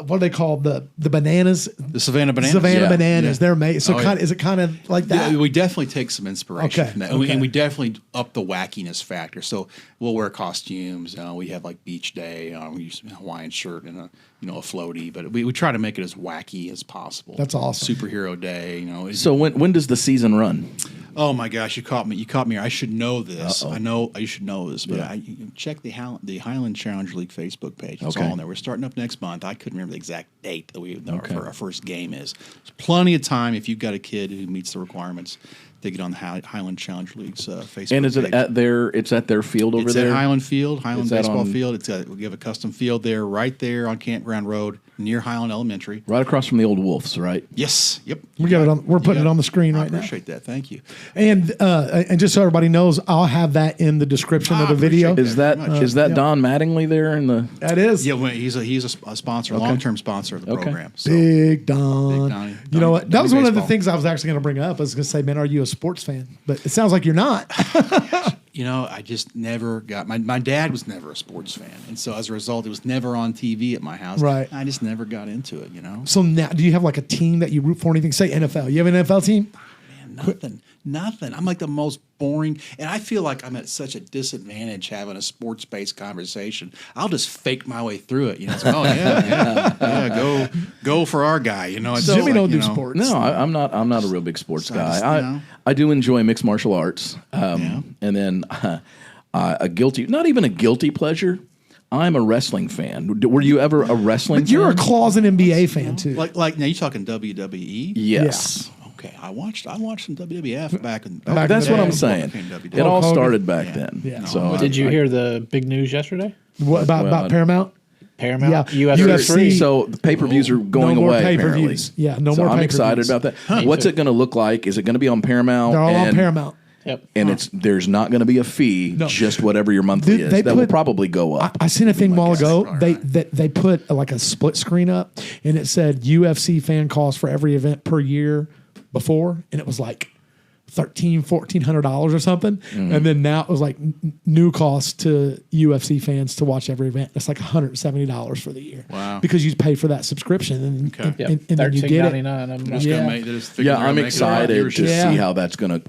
what are they called the bananas? The Savannah Bananas. Savannah Yeah. bananas. Yeah. They're made. So Oh, kind yeah. is it kind of like that? Yeah, we definitely take some inspiration Okay, from that, okay. and we definitely up the wackiness factor. So we'll wear costumes. We have like beach day. We use a Hawaiian shirt and a floaty, but we try to make it as wacky as possible. That's awesome. Superhero day. So when does the season run? Oh my gosh, you caught me! I should know this. I know you should know this, but you check the Highland Challenger League Facebook page. It's Okay. all on there. We're starting up next month. I couldn't remember the exact date that our first game is. There's plenty of time if you've got a kid who meets the requirements to get on the Highland Challenger League's Facebook. And is it page. at their? It's at their field over It's there. at Highland Field, Highland Is that Baseball on- Field. We have a custom field there, right there on Campground Road, near Highland Elementary. Right across from the old Wolves, right? Yes, yep. We got it on. We're putting it on the screen I right now. appreciate that. Thank you. And just so everybody knows, I'll have that in the description of the video. appreciate Is that very much. is that Don Mattingly there in the? That is Yeah, well, he's a sponsor, long-term sponsor of the Okay. program. So. Big Don. Big Donnie. You know what? That Donnie was one of the baseball. things I was actually going to bring up. I was going to say, man, are you a sports fan? But it sounds like you're not. I just never got my dad was never a sports fan, and so as a result, it was never on TV at my house. Right. I just never got into it. So now, do you have like a team that you root for? Anything? Say NFL. You have an NFL team? Man, nothing. I'm like the most boring, and I feel like I'm at such a disadvantage having a sports-based conversation. I'll just fake my way through it. It's like, oh yeah, go for our guy. It's Jimmy like, don't do sports. No, I'm not a real big sports guy. I do enjoy mixed martial arts, and then not even a guilty pleasure. I'm a wrestling fan. Were you ever a wrestling? But you're fan? a closet NBA fan too. Like now, you talking WWE? Yes. Okay, I watched some WWF back in. That's what I'm saying. WWE. It all started back then. Yeah. So Did you hear the big news yesterday? What about Paramount? Paramount, Yeah, UFC. So the pay-per-views are going no more away. pay-per-views. Apparently. Yeah, no so more I'm pay-per-views. excited about that. What's it going to look like? Is it going to be on Paramount? They're all on Paramount. Yep. And there's not going to be a fee, just whatever your monthly is. That will probably go up. I seen a thing a while ago. They put like a split screen up, and it said UFC fan cost for every event per year before, and it was like $1,400 or something. Mm-hmm. And then now it was like new cost to UFC fans to watch every event. It's like $170 for the year. Wow. Because you pay for that subscription and then you get it. $13.99. I'm excited to see how that's gonna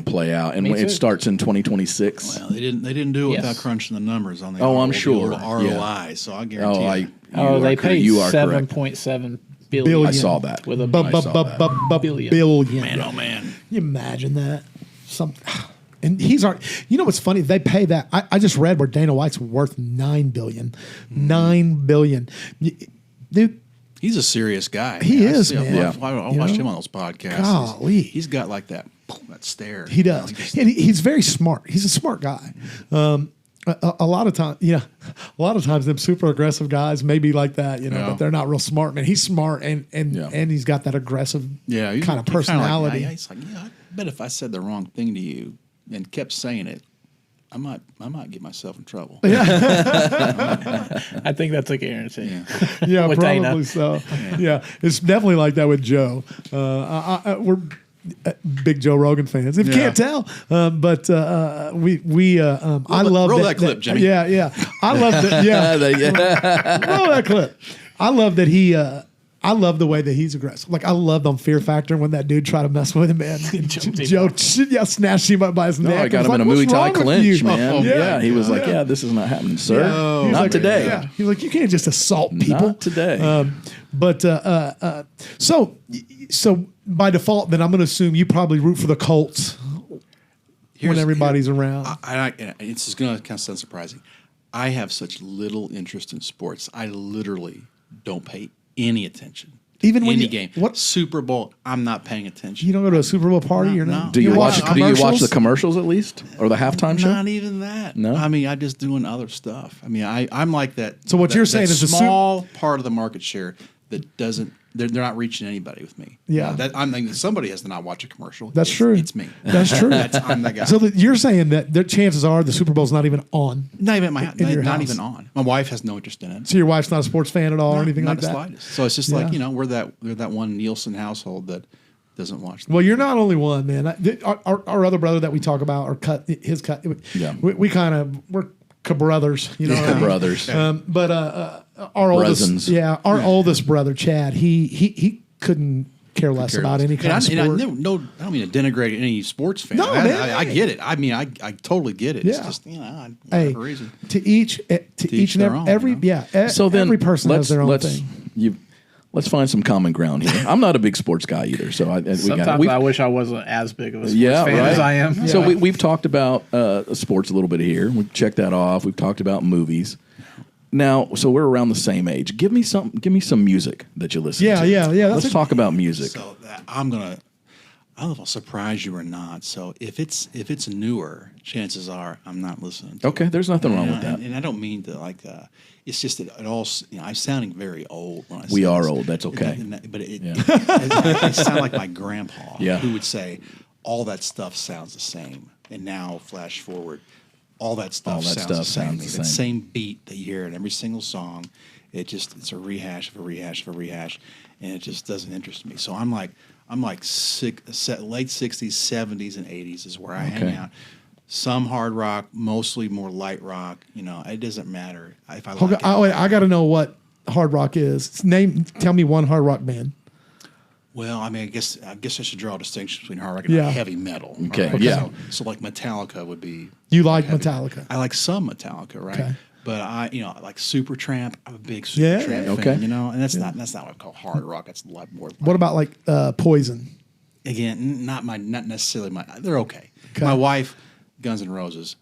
play out, and it starts in 2026. Well, they didn't do it without crunching the numbers on the. I'm sure. ROI. So I guarantee. They paid $7.7 billion. I saw that With a billion. Man, oh man. Can you imagine that? And you know what's funny? They pay that. I just read where Dana White's worth $9 billion. $9 billion. Dude, he's a serious guy. He is, man. I watched him on those podcasts. Golly. He's got like that stare. He does. And he's very smart. He's a smart guy. A lot of times them super aggressive guys may be like that, but they're not real smart, man. He's smart and he's got that aggressive kind of personality. He's like, I bet if I said the wrong thing to you and kept saying it, I might get myself in trouble. I think that's a guarantee. Yeah, With probably Dana. so. Yeah, it's definitely like that with Joe. We're big Joe Rogan fans. If you can't tell, I love roll that clip, Jimmy. Yeah, I love that. Yeah, roll that clip. I love that he. I love the way that he's aggressive. Like I loved on Fear Factor when that dude tried to mess with him, man. Joe, snatched him up by his neck. I got him in a Muay Thai clinch, man. Yeah, he was like, "This is not happening, sir. Not like, today." Yeah. He's like, "You can't just assault people." Not today. So by default, then I'm going to assume you probably root for the Colts when everybody's around. It's just going to kind of sound surprising. I have such little interest in sports. I literally don't pay any attention. Even when any game, Super Bowl, I'm not paying attention. You don't go to a Super Bowl party or not? Do you watch the commercials at least, or the halftime show? Not even that. No. I mean, I'm just doing other stuff. I mean, I'm like that. So what you're saying is a small part of the market share that doesn't. They're not reaching anybody with me. Yeah, I'm thinking somebody has to not watch a commercial. That's true. It's me. That's true. I'm that guy. So you're saying that the chances are the Super Bowl's not even on. Not even at my house. Not house. even on. My wife has no interest in it. So your wife's not a sports fan at all or anything like that? Not the slightest. So it's just like, we're that one Nielsen household that doesn't watch. Well, you're not only one, man. Our other brother that we talk about, we kind of, we're brothers, brothers. But our oldest, oldest brother, Chad, he couldn't care less about any kind of sport. I don't mean to denigrate any sports fan. No, man. I get it. I mean, I totally get it. It's just, whatever reason. To each and every So then every person has their own thing. Let's find some common ground here. I'm not a big sports guy either, so I wish I wasn't as big of a sports fan as I am. Yeah. So we've talked about sports a little bit here. We've checked that off. We've talked about movies. Now, so we're around the same age. Give me some music that you listen to. Yeah. Let's talk about music. So I don't know if I'll surprise you or not. So if it's newer, chances are I'm not listening to Okay, it. there's nothing wrong with that. And I don't mean to it's just that it all. I'm sounding very old when I say We are this. old. That's okay. But I sound like my grandpa who would say all that stuff sounds the same. And now flash forward. All that stuff sounds the same. That same beat that you hear in every single song, it's a rehash of a rehash of a rehash, and it just doesn't interest me. So I'm like late 60s, 70s, and 80s is where I hang out. some hard rock, mostly more light rock. You know, it doesn't matter if I like Okay, it. I got to know what hard rock is. Tell me one hard rock band. Well, I mean, I guess I should draw a distinction between hard rock and Yeah. heavy metal. Okay, right? yeah. So like Metallica would be. You like heavy. Metallica? I like some Metallica, right? Okay. But I like Supertramp. I'm a big Yeah. Supertramp fan. Okay. You know, and that's not what I call hard rock. That's a lot more. What about like Poison? Again, not necessarily my. They're okay. Okay. My wife, Guns N' Roses,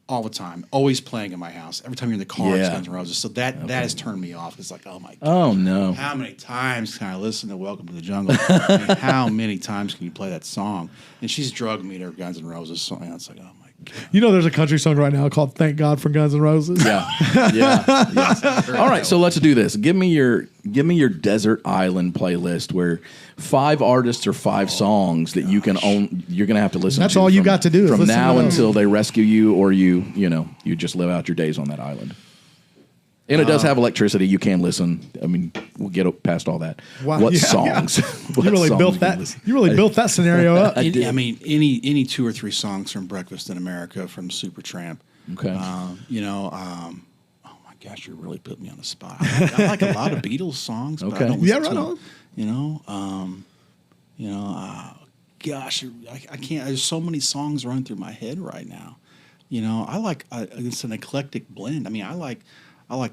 all the time, always playing in my house. Every time you're in the car, it's Yeah. Guns N' Roses. So that has turned me off. It's like, oh my god. Oh no. How many times can I listen to Welcome to the Jungle? I mean, how many times can you play that song? And she's drugged me to her Guns N' Roses song. And it's like, oh my god. You know, there's a country song right now called "Thank God for Guns N' Roses." Yeah. Yeah. All right, so let's do this. Give me your desert island playlist where 5 artists or 5 songs that you can own. You're gonna have to listen. That's to all you from- got to do is from listen to now those. until they rescue you, or you just live out your days on that island. And it does have electricity. You can listen. I mean, we'll get past all that. Wow, What yeah, songs? You really built that. You really built that scenario up. I mean, any 2 or 3 songs from Breakfast in America from Supertramp. Okay. Oh my gosh, you really put me on the spot. I like a lot of Beatles songs. But Okay. I don't Yeah, listen right to on. them, gosh, I can't. There's so many songs running through my head right now. You know, I like it's an eclectic blend. I mean, I like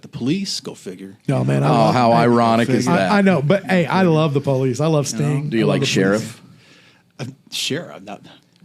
the Police. Go figure. Oh man, Oh, how ironic is that? I know, but hey, I love the Police. I love Sting. Do you I love like the Sheriff? Sheriff, not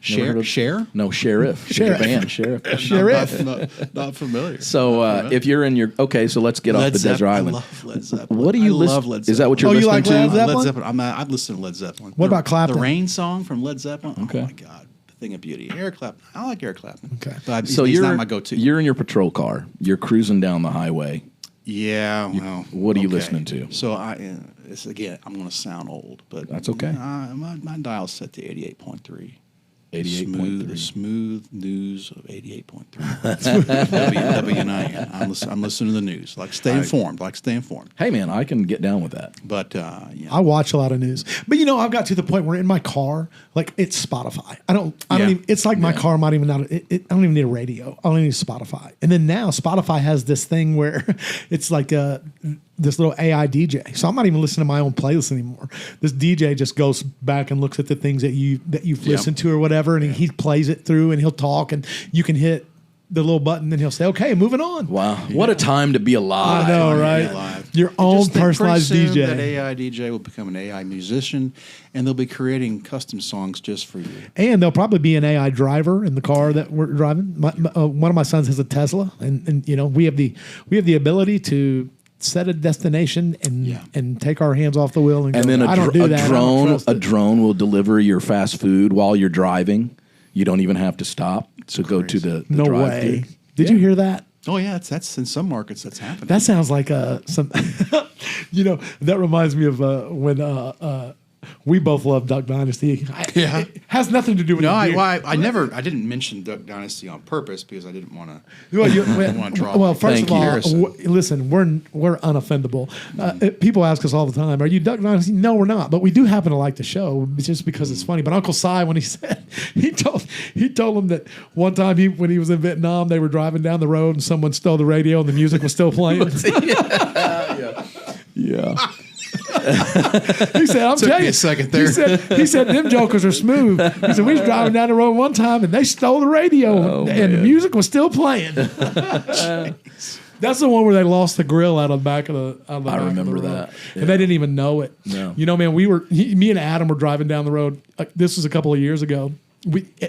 Never heard Share. of- No, Sheriff. Sheriff. Your band, Sheriff. Sheriff. Not familiar. So if you're in your so let's get off the desert island. I love Led Zeppelin. What do you I listen? love Led Zeppelin. Is that what you're Oh, you listening like to? Led Zeppelin? Led Zeppelin. I've listened to Led Zeppelin. What about Clapton? The Rain song from Led Zeppelin. Okay. Oh my God, the thing of beauty. Eric Clapton. I like Eric Clapton. Okay. But So he's you're not my go-to. You're in your patrol car. You're cruising down the highway. Yeah. Well. what are you okay. listening to? So it's again. I'm going to sound old, but That's okay. My dial's set to 88.3. 88.3. Smooth news of 88.3. WNIN. I'm listening to the news. Stay informed. Hey man, I can get down with that. But I watch a lot of news, but I've got to the point where in my car, like it's Spotify. I don't Yeah. even. It's like my car might even not. I don't even need a radio. I only need Spotify. And then now Spotify has this thing where it's like this little AI DJ. So I'm not even listening to my own playlist anymore. This DJ just goes back and looks at the things that you've listened to or whatever, and he plays it through, and he'll talk, and you can hit the little button, and he'll say, "Okay, moving on." Wow, what a time to be alive! I know, Fun to right? be alive. Your I own just think personalized pretty soon DJ. That AI DJ will become an AI musician, and they'll be creating custom songs just for you. And there'll probably be an AI driver in the car that we're driving. One of my sons has a Tesla, and we have the ability to set a destination and take our hands off the wheel and go, And then I don't do that. I don't trust a it." drone will deliver your fast food while you're driving. You don't even have to stop to go to the No drive-thru. way. Did you hear that? Oh yeah, that's in some markets that's happening. That sounds like some. That reminds me of when we both love Duck Dynasty. Yeah. It has nothing to do with no, the beer. I didn't mention Duck Dynasty on purpose because I didn't want to. wanna draw- Well, first Thank of all, you. Harrison. listen, we're unoffendable. People ask us all the time, "Are you Duck Dynasty?" No, we're not, but we do happen to like the show just because it's funny. But Uncle Si, when he told him that one time when he was in Vietnam, they were driving down the road and someone stole the radio and the music was still playing. Yeah. He said, "I'm Took telling me you." a second there. He said, "Them jokers are smooth." He said, "We was driving down the road one time and they stole the radio and the music was still playing." That's the one where they lost the grill out of the back of the. I back of the remember road. that. And they didn't even know it. No. Man, me and Adam were driving down the road. This was a couple of years ago.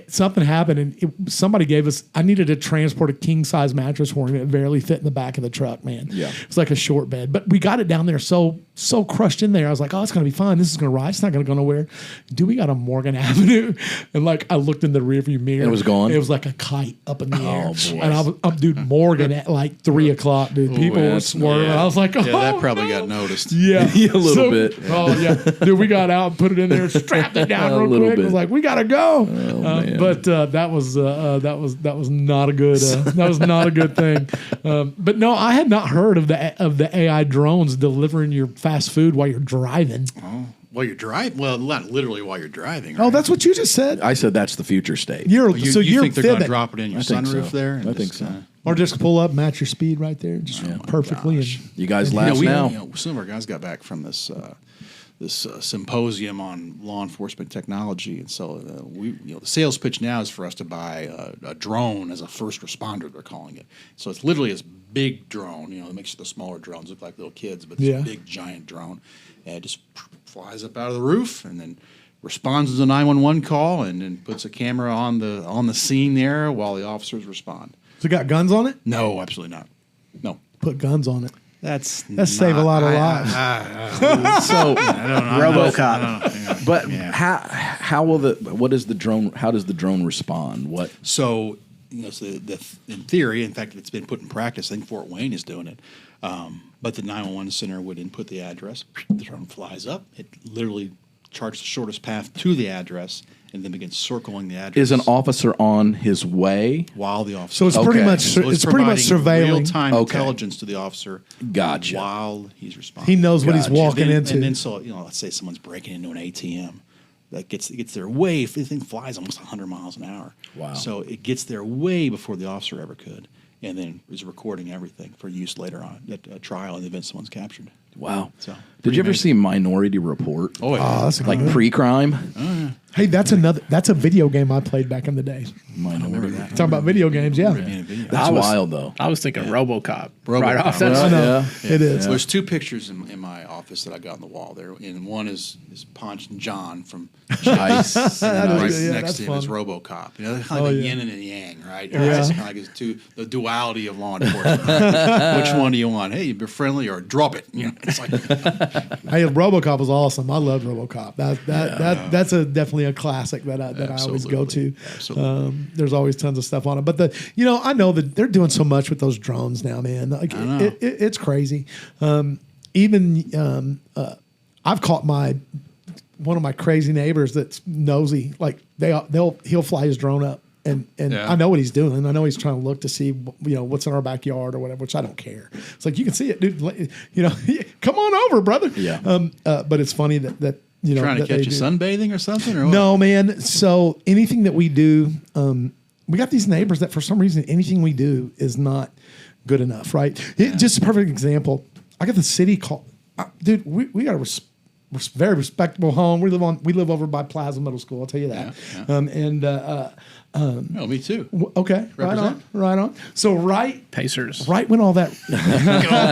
Something happened and somebody gave us. I needed to transport a king size mattress for him. It barely fit in the back of the truck, man. Yeah. It was like a short bed, but we got it down there so crushed in there. I was like, "Oh, it's gonna be fine. This is gonna ride. It's not gonna go nowhere." Dude, we got on Morgan Avenue, and I looked in the rearview mirror. It was gone? It was like a kite up in the air. boy. And dude, Morgan at 3:00, dude. People were that's- swerving. yeah. I was like, "Oh, Yeah, that probably no." got noticed. Yeah, Yeah, a little bit. Oh yeah, dude, we got out and put it in there, strapped it down A real little quick. It was bit. like, we gotta go. man. But that was not a good thing. But no, I had not heard of the AI drones delivering your fast food while you're driving. Oh, While you're driving? Well, not literally while you're driving. Right? Oh, that's what you just said. I said that's the future state. You're You you're think they're going to fibbing. drop it in your I think sunroof so. there? And I think just, so. Or just pull up, match your speed right there, just perfectly. And, You guys You laugh know, now. some of our guys got back from this symposium on law enforcement technology, and so the sales pitch now is for us to buy a drone as a first responder. They're calling it. So it's literally this big drone. It makes the smaller drones look like little kids, but it's a big giant drone, and it just flies up out of the roof and then responds to the 911 call, and then puts a camera on the scene there while the officers respond. so it got guns on it? No, absolutely not. No. Put guns on it. That's save a lot of lives. So RoboCop. But how will how does the drone respond? What? So, in theory, in fact, it's been put in practice. I think Fort Wayne is doing it. But the 911 center would input the address. The drone flies up. It literally charts the shortest path to the address and then begins circling the address. Is an officer on his way? While the officer. So it's pretty much it's pretty much surveilling. Real-time intelligence to the officer. Gotcha. While he's responding. He knows what he's walking into. And then, so let's say someone's breaking into an ATM. That gets there way. The thing flies almost 100 miles an hour. Wow. So it gets there way before the officer ever could, and then is recording everything for use later on at a trial in the event someone's captured. Wow. So Did you ever see Minority Report? Oh, yeah. that's Like pre-crime? Hey, that's a video game I played back in the day. Minority. Talking about video games, yeah. That's wild, though. I was thinking RoboCop. RoboCop. Right off. Well, I know. yeah. It is. There's two pictures in my office that I got on the wall there, and one is Ponch and John from Nice. and right is- yeah, next that's to him is fun. RoboCop. Kind of like the yin and the yang, right? Yeah. It's kind of like the duality of law enforcement. Right? Which one do you want? Hey, be friendly or drop it. It's like Hey, RoboCop was awesome. I loved RoboCop. That's definitely a classic that I always go to. Absolutely. There's always tons of stuff on it, but I know that they're doing so much with those drones now, man. Like it's crazy. I've caught one of my crazy neighbors that's nosy. Like he'll fly his drone up. And I know what he's doing. I know he's trying to look to see what's in our backyard or whatever, which I don't care. It's like you can see it, dude. Come on over, brother. Yeah. But it's funny that trying to that catch they you do. sunbathing or something, or what? No, man. So anything that we do, we got these neighbors that for some reason anything we do is not good enough, right? Just a perfect example. I got the city call, dude. We got a very respectable home. We live over by Plaza Middle School. I'll tell you that. Yeah. Oh, me too. Okay, Represent. right on. So Pacers. right when all that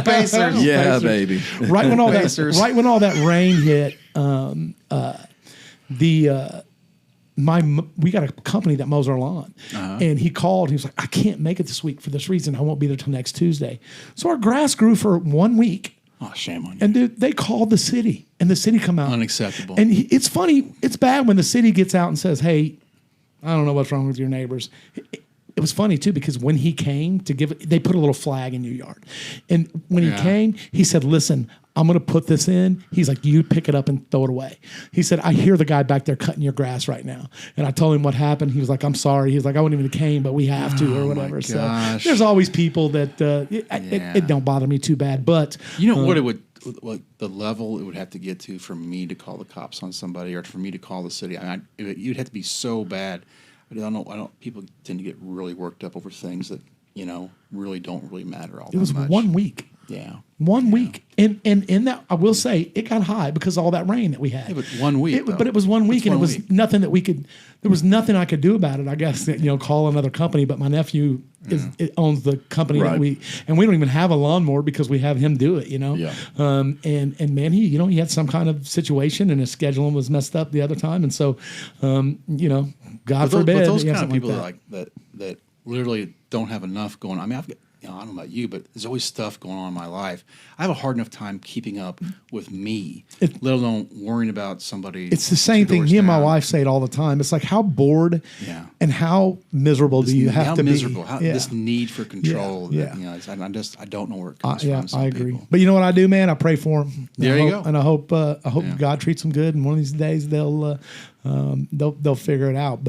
Pacers. Yeah, baby. right when all Pacers. that rain hit, we got a company that mows our lawn, and he called. He was like, "I can't make it this week for this reason. I won't be there till next Tuesday." So our grass grew for 1 week, Oh, shame on you. and dude, they called the city, and the city come out. Unacceptable. And it's funny. It's bad when the city gets out and says, "Hey, I don't know what's wrong with your neighbors." It was funny too because when he came to give it, they put a little flag in your yard, and when he came, he said, "Listen, I'm going to put this in." He's like, "You pick it up and throw it away." He said, "I hear the guy back there cutting your grass right now." And I told him what happened. He was like, "I'm sorry." He was like, "I wouldn't even have came, but we have to," or whatever. So gosh. there's always people that it don't bother me too bad, but You know what the level it would have to get to for me to call the cops on somebody, or for me to call the city. You'd have to be so bad. But I don't. People tend to get really worked up over things that really don't really matter all that much. it was 1 week. Yeah. 1 week, and in that I will say it got high because of all that rain that we had. Yeah, but 1 week, though. But it was 1 week, It's and 1 it was week. nothing that we could. There was nothing I could do about it. I guess call another company. But my nephew owns the company that Right. and we don't even have a lawnmower because we have him do it. Yeah. And man, he had some kind of situation and his scheduling was messed up the other time, and so God forbid. But those he had kind of something people like that literally don't have enough going on. I mean, I've got, I don't know about you, but there's always stuff going on in my life. I have a hard enough time keeping up with me, let alone worrying about somebody. It's the same thing. Me and my wife say it all the time. It's like, how bored and how miserable do you have to be? This need for control. Yeah. I don't know where it comes from. Yeah, Some I agree. people. But you know what I do, man? I pray for them. There you go. And I hope God treats them good. And one of these days they'll figure it out.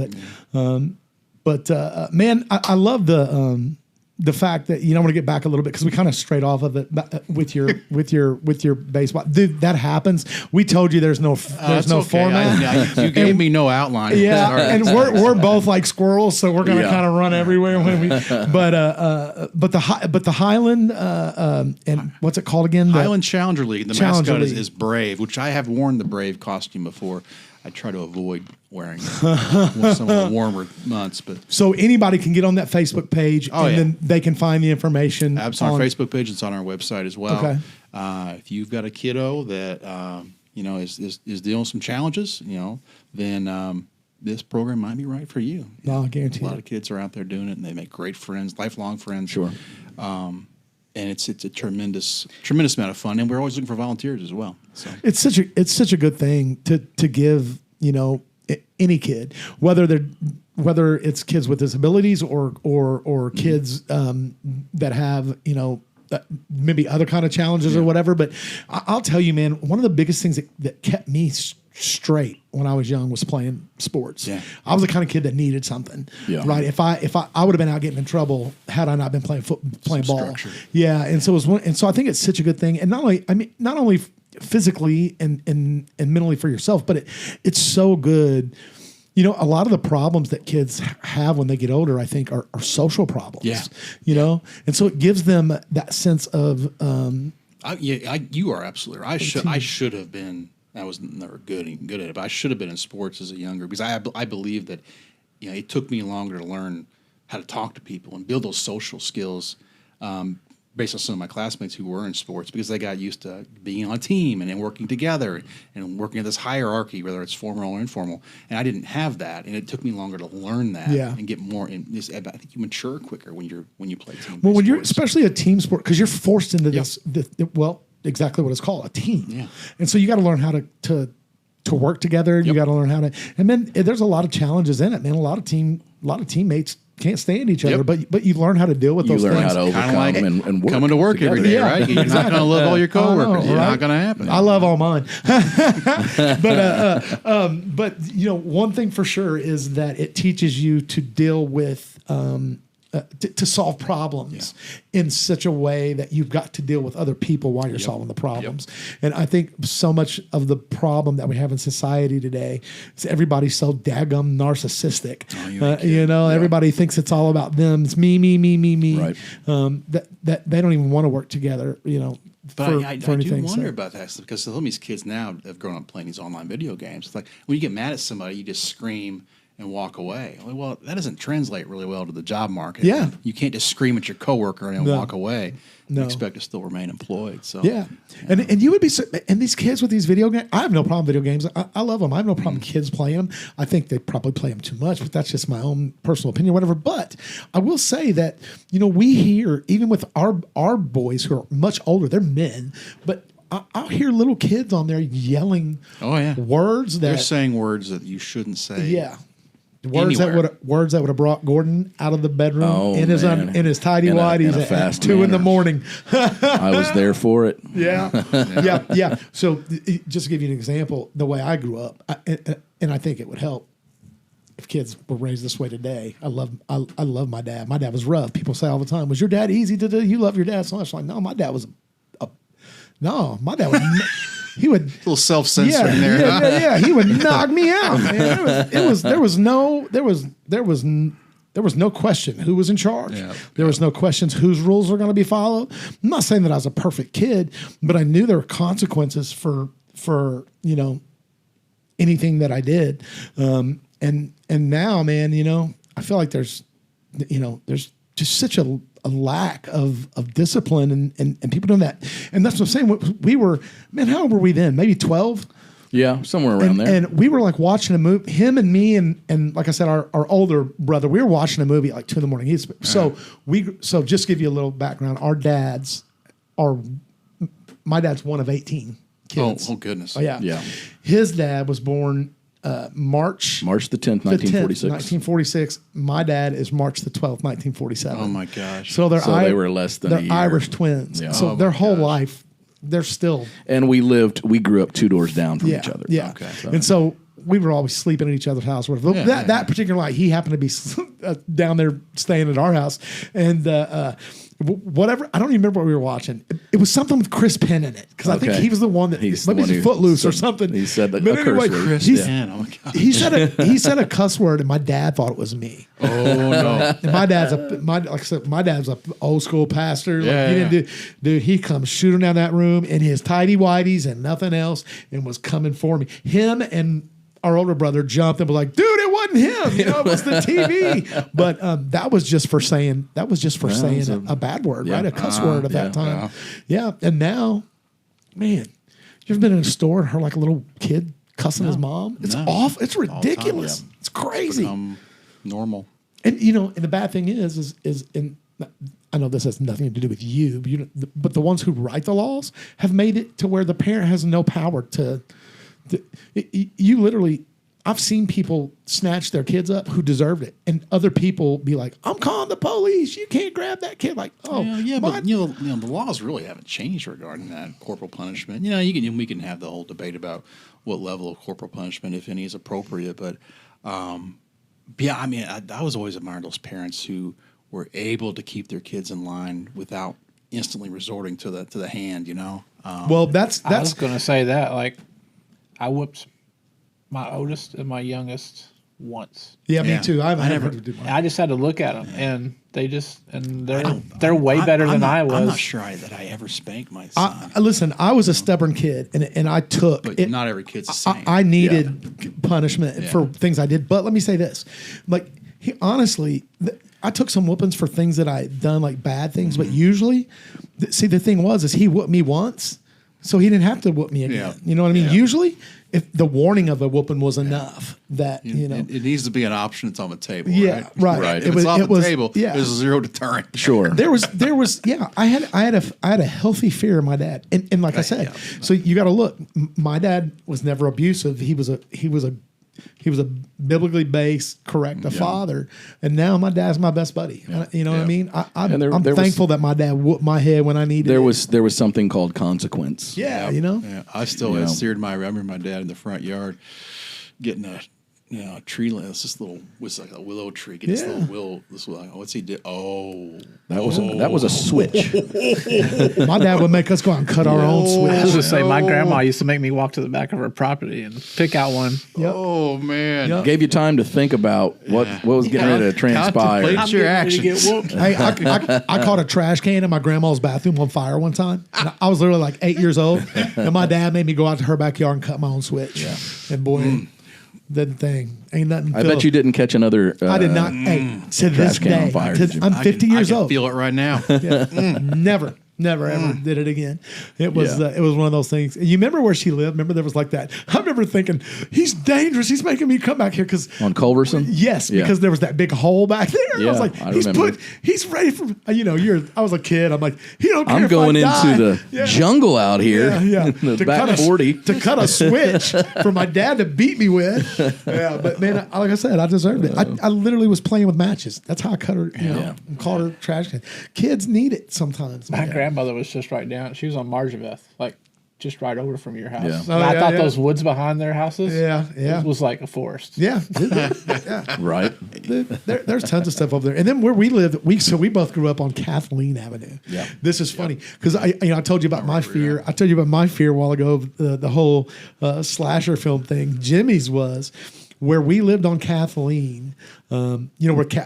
But man, I love the the fact that I want to get back a little bit because we kind of strayed off of it with your baseball. Dude, that happens. We told you there's no format. You gave me no outline. Yeah, and we're both like squirrels, so we're gonna kind of run everywhere when we. But the Highland and what's it called again? Highland Challenger League. The mascot League. is Brave, which I have worn the Brave costume before. I try to avoid wearing some of the warmer months, but so anybody can get on that Facebook page, then they can find the information. It's on our Facebook page. It's on our website as well. Okay. If you've got a kiddo that is dealing with some challenges, then this program might be right for you. No, I guarantee. A lot of kids are out there doing it, and they make great friends, lifelong friends. Sure. And it's a tremendous amount of fun, and we're always looking for volunteers as well. So it's such a good thing to give any kid, whether it's kids with disabilities or kids that have maybe other kind of challenges or whatever. But I'll tell you, man, one of the biggest things that kept me straight when I was young was playing sports. Yeah. I was the kind of kid that needed something. Yeah. Right. If I would have been out getting in trouble had I not been playing ball. Structure. Yeah. And so I think it's such a good thing. And not only physically and mentally for yourself, but it's so good. A lot of the problems that kids have when they get older, I think, are social problems. Yeah. And so it gives them that sense of. You are absolutely right. I should have been. I was never good at it, but I should have been in sports as a younger because I believe that it took me longer to learn how to talk to people and build those social skills based on some of my classmates who were in sports because they got used to being on a team and then working together and working at this hierarchy, whether it's formal or informal. And I didn't have that, and it took me longer to learn that and get more in this. I think you mature quicker when you play team. Well, when you're especially a team sport because you're forced into this. Exactly what it's called, a team. Yeah. And so you got to learn how to work together. You got to learn how to, and then there's a lot of challenges in it, man. A lot of teammates can't stand each other, but you learn how to deal with those things. You learn how to overcome and work coming to work together. every day, right? You're not going to love all your coworkers. It's right? not going to happen. I love all mine. But one thing for sure is that it teaches you to deal with to solve problems in such a way that you've got to deal with other people while you're solving the problems. And I think so much of the problem that we have in society today is everybody's so daggum narcissistic. Everybody thinks it's all about them. It's me. Right. That they don't even want to work together, But I do anything. wonder about that because some of these kids now have grown up playing these online video games. It's like when you get mad at somebody, you just scream and walk away. Well, that doesn't translate really well to the job market. Yeah. You can't just scream at your coworker and walk away and expect to still remain employed. So And you would be, and these kids with these video games, I have no problem with video games. I love them. I have no problem kids playing them. I think they probably play them too much, but that's just my own personal opinion, whatever. But I will say that, we hear, even with our boys who are much older, they're men, but I'll hear little kids on there yelling words that they're saying words that you shouldn't say. Yeah. Words that would have brought Gordon out of the bedroom in his tidy whities at 2 a.m. I was there for it. Yeah. So just to give you an example, the way I grew up, and I think it would help if kids were raised this way today. I love my dad. My dad was rough. People say all the time, "Was your dad easy to do? You love your dad so much?" Like, no, my dad was my dad was. He would a little self-censoring there. Yeah. He would knock me out, man. There was no question who was in charge. There was no questions whose rules are going to be followed. I'm not saying that I was a perfect kid, but I knew there were consequences for anything that I did. And now, man, I feel like there's just such a lack of discipline and people doing that. And that's what I'm saying. We were, man, how old were we then? Maybe 12? Yeah, somewhere around there. And we were like watching a movie, him and me and like I said, our older brother, we were watching a movie at like 2 a.m. So just to give you a little background, my dad's one of 18 kids. Oh goodness. Oh, yeah. Yeah. His dad was born March the 10th, 1946. 1946. My dad is March the 12th, 1947. Oh my gosh. So they were less than a year. They're Irish twins. Yeah. So their whole life, they're still. And we grew up 2 doors down from each other. Yeah. Okay. And so we were always sleeping at each other's house. Whatever. That particular night, he happened to be down there staying at our house, and whatever. I don't even remember what we were watching. It was something with Chris Penn in it because I think he was the one that maybe it's Footloose or something. He said that. But anyway, Chris Penn. Oh my God. he said a cuss word, and my dad thought it was me. Oh no! And my dad's a old school pastor. He comes shooting down that room in his tighty whities and nothing else, and was coming for me. Him and our older brother jumped and was like, "Dude, it wasn't him. It was the TV." But that was just for saying a bad word, right? A cuss word at that time. Yeah. And now, man, you ever been in a store and heard like a little kid cussing his mom? It's awful. It's ridiculous. It's crazy. Normal. And and the bad thing is I know this has nothing to do with you, but the ones who write the laws have made it to where the parent has no power to you literally. I've seen people snatch their kids up who deserved it, and other people be like, "I'm calling the police. You can't grab that kid." Like, but the laws really haven't changed regarding that corporal punishment. We can have the whole debate about what level of corporal punishment, if any, is appropriate. But I was always admired those parents who were able to keep their kids in line without instantly resorting to the hand. Well, that's I was going to say that. Like, I whooped my oldest and my youngest once. Yeah, me too. I never do mine. I just had to look at them, and they're way better than I was. I'm not sure that I ever spanked my son. Listen, I was a stubborn kid, and I took. But not every kid's the same. I needed punishment for things I did. But let me say this: like, honestly, I took some whoopings for things that I had done, like bad things. But usually, the thing is he whooped me once, so he didn't have to whoop me again. Yeah. You know what I mean? Yeah. Usually, if the warning of the whooping was enough, that it needs to be an option that's on the table. Yeah, right. If it's off the table, there's zero deterrent. Sure. There was. I had a healthy fear of my dad, and like I said, so you got to look. My dad was never abusive. He was a biblically based, correct father, and now my dad's my best buddy. You know what I mean? I'm thankful that my dad whooped my head when I needed. There was something called consequence. Yeah, Yeah, I still had steered I remember my dad in the front yard getting a tree limb. It's this little, was like a willow tree. Get this little what's he did? That was a switch. My dad would make us go out and cut our own switch. I was going to say, my grandma used to make me walk to the back of her property and pick out one. Yep. Oh man! Yep. Gave you time to think about what was getting ready to transpire. Contemplate your actions. Hey, I caught a trash can in my grandma's bathroom on fire one time. And I was literally like 8 years old, and my dad made me go out to her backyard and cut my own switch. Yeah. And boy, that thing ain't nothing. I bet you didn't catch another. I did not. Hey, to this can on day, fire. I'm 50 years I can old. feel it right now. Never ever did it again. It was one of those things. You remember where she lived? Remember there was like that. I remember thinking he's dangerous. He's making me come back here because on Culverson. Yes, because there was that big hole back there. Yeah, I was like, he's ready for. I was a kid. I'm like, he don't care. I'm going if I into die. the jungle out here. Yeah. The back 40 to cut a switch for my dad to beat me with. Yeah, but man, like I said, I deserved it. I literally was playing with matches. That's how I cut her. And called her trash can. Kids need it sometimes. My grandmother was just right down. She was on Margaveth, like just right over from your house. Yeah. And I thought those woods behind their houses, it was like a forest. Yeah, right. There's tons of stuff over there. And then where we lived, we both grew up on Kathleen Avenue. Yeah, this is funny because I told you about my fear. I told you about my fear a while ago of the whole slasher film thing. Jimmy's was where we lived on Kathleen. Where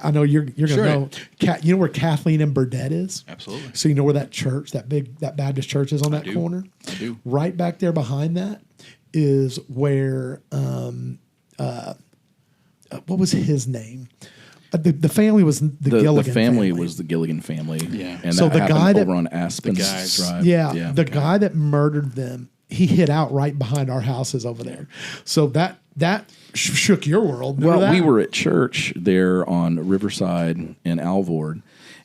I know you're gonna know. You know where Kathleen and Burdett is? Absolutely. So you know where that church, that Baptist church is on that corner? I do. Right back there behind that is where what was his name? The family was the Gilligan the family was the Gilligan family. Yeah. And so that the guy over on Aspen Drive. Yeah. The guy that murdered them, he hid out right behind our houses over there. So that shook your world. Well, we were at church there on Riverside in Alvord,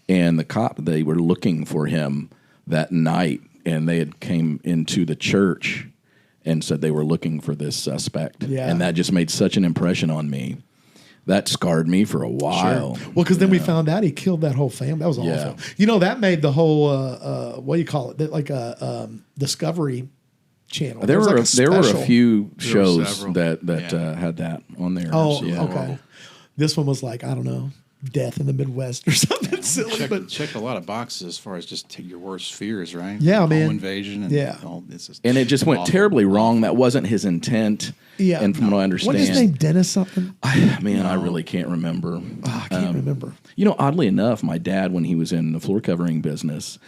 and they were looking for him that night, and they had came into the church and said they were looking for this suspect. Yeah. And that just made such an impression on me. That scarred me for a while. Sure. Well, because then we found out he killed that whole family. That was awful. That made the whole what do you call it? Like a Discovery channel. There was were like there were a special. few There were shows several. that Yeah. had that on there. Oh, So, yeah. okay. This one was like, I don't know, Death in the Midwest or something silly, but Checked a lot of boxes as far as just take your worst fears, right? Yeah, Home man. invasion. And Yeah. all, it's just And it just went awful. terribly wrong. That wasn't his intent. Yeah. And from what I understand, what is his name? Dennis something? I really can't remember. I can't remember. You know, oddly enough, my dad, when he was in the floor covering business,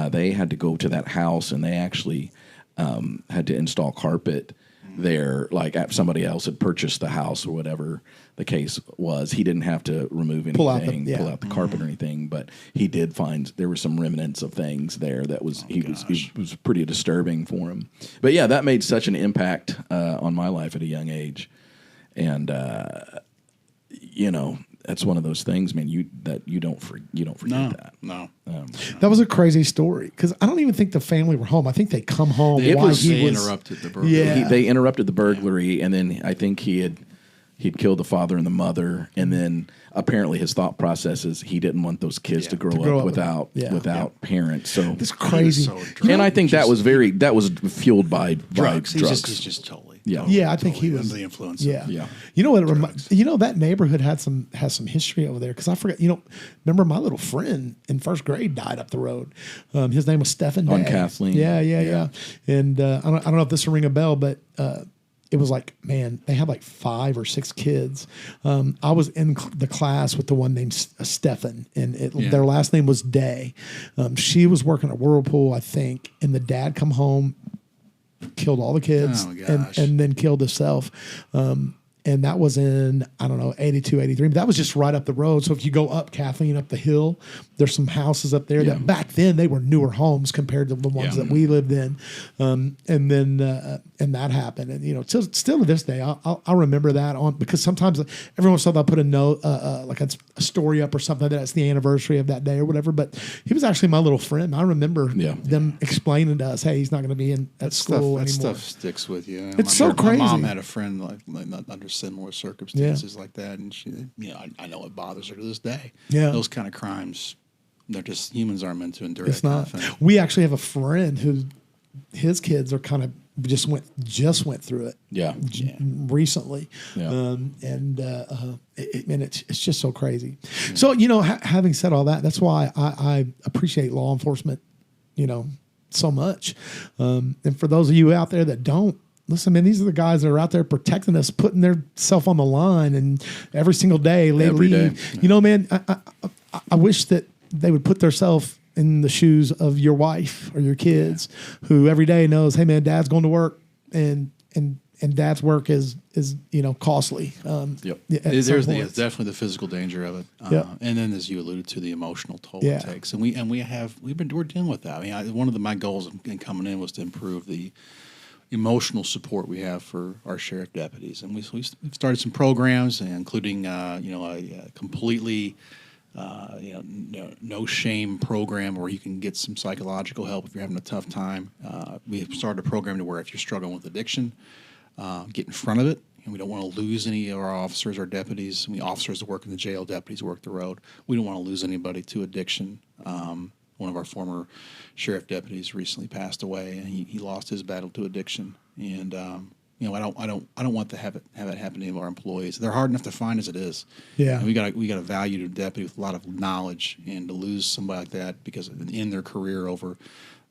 they had to go to that house and they actually had to install carpet there. Like somebody else had purchased the house or whatever the case was. He didn't have to remove anything, pull out the carpet or anything, but he did find there were some remnants of things there that was it was pretty disturbing for him. But yeah, that made such an impact on my life at a young age, and you know. That's one of those things, man. You don't forget that. No. That was a crazy story because I don't even think the family were home. I think they come home They while he was interrupted the burglary. Yeah. They interrupted the burglary, and then I think he'd killed the father and the mother, and then apparently his thought process is he didn't want those kids to grow up without parents. So It's crazy. and I think that was fueled by drugs. drugs. He's just totally. Yeah, I think he was under the influence. Yeah, Yeah. You know what? That neighborhood has some history over there because I forgot. Remember my little friend in first grade died up the road. His name was Stephen On Day. Kathleen. Yeah. And I don't know if this will ring a bell, but it was like, man, they had like 5 or 6 kids. I was in the class with the one named Stephen, and their last name was Day. She was working at Whirlpool, I think, and the dad come home, killed all the kids, Oh, gosh. and then killed himself. And that was in, I don't know, 82, 83. But that was just right up the road. So if you go up Kathleen, up the hill, there's some houses up there that back then they were newer homes compared to the ones that we lived in. And that happened. And, still to this day, I remember that because sometimes every once in a while I'll put a note, like a story up or something that's the anniversary of that day or whatever. But he was actually my little friend. I remember them explaining to us, hey, he's not going to be at school anymore. That stuff sticks with you. It's so crazy. My mom had a friend like not under similar circumstances like that, and she, I know it bothers her to this day. Yeah. Those kind of crimes, they're just humans aren't meant to endure. It's that not. kind of thing. We actually have a friend who his kids are kind of just went through it. Yeah. Recently. Yeah. And it's just so crazy. So, having said all that, that's why I appreciate law enforcement, so much. And for those of you out there that don't, listen, man, these are the guys that are out there protecting us, putting their self on the line, and every single day they Every leave. day. Man, I wish that they would put themselves in the shoes of your wife or your kids, who every day knows, hey, man, dad's going to work, and dad's work is costly. Yep. There's definitely the physical danger of it, and then as you alluded to, the emotional toll it takes, and we're dealing with that. I mean, one of my goals in coming in was to improve the emotional support we have for our sheriff deputies, and we've started some programs, including a completely no shame program where you can get some psychological help if you're having a tough time. We've started a program to where if you're struggling with addiction, get in front of it. And we don't want to lose any of our officers or deputies. Officers that work in the jail, deputies work the road. We don't want to lose anybody to addiction. One of our former sheriff deputies recently passed away, and he lost his battle to addiction. And I don't want to have it happen to any of our employees. They're hard enough to find as it is. Yeah, and we got a valued deputy with a lot of knowledge, and to lose somebody like that because in their career over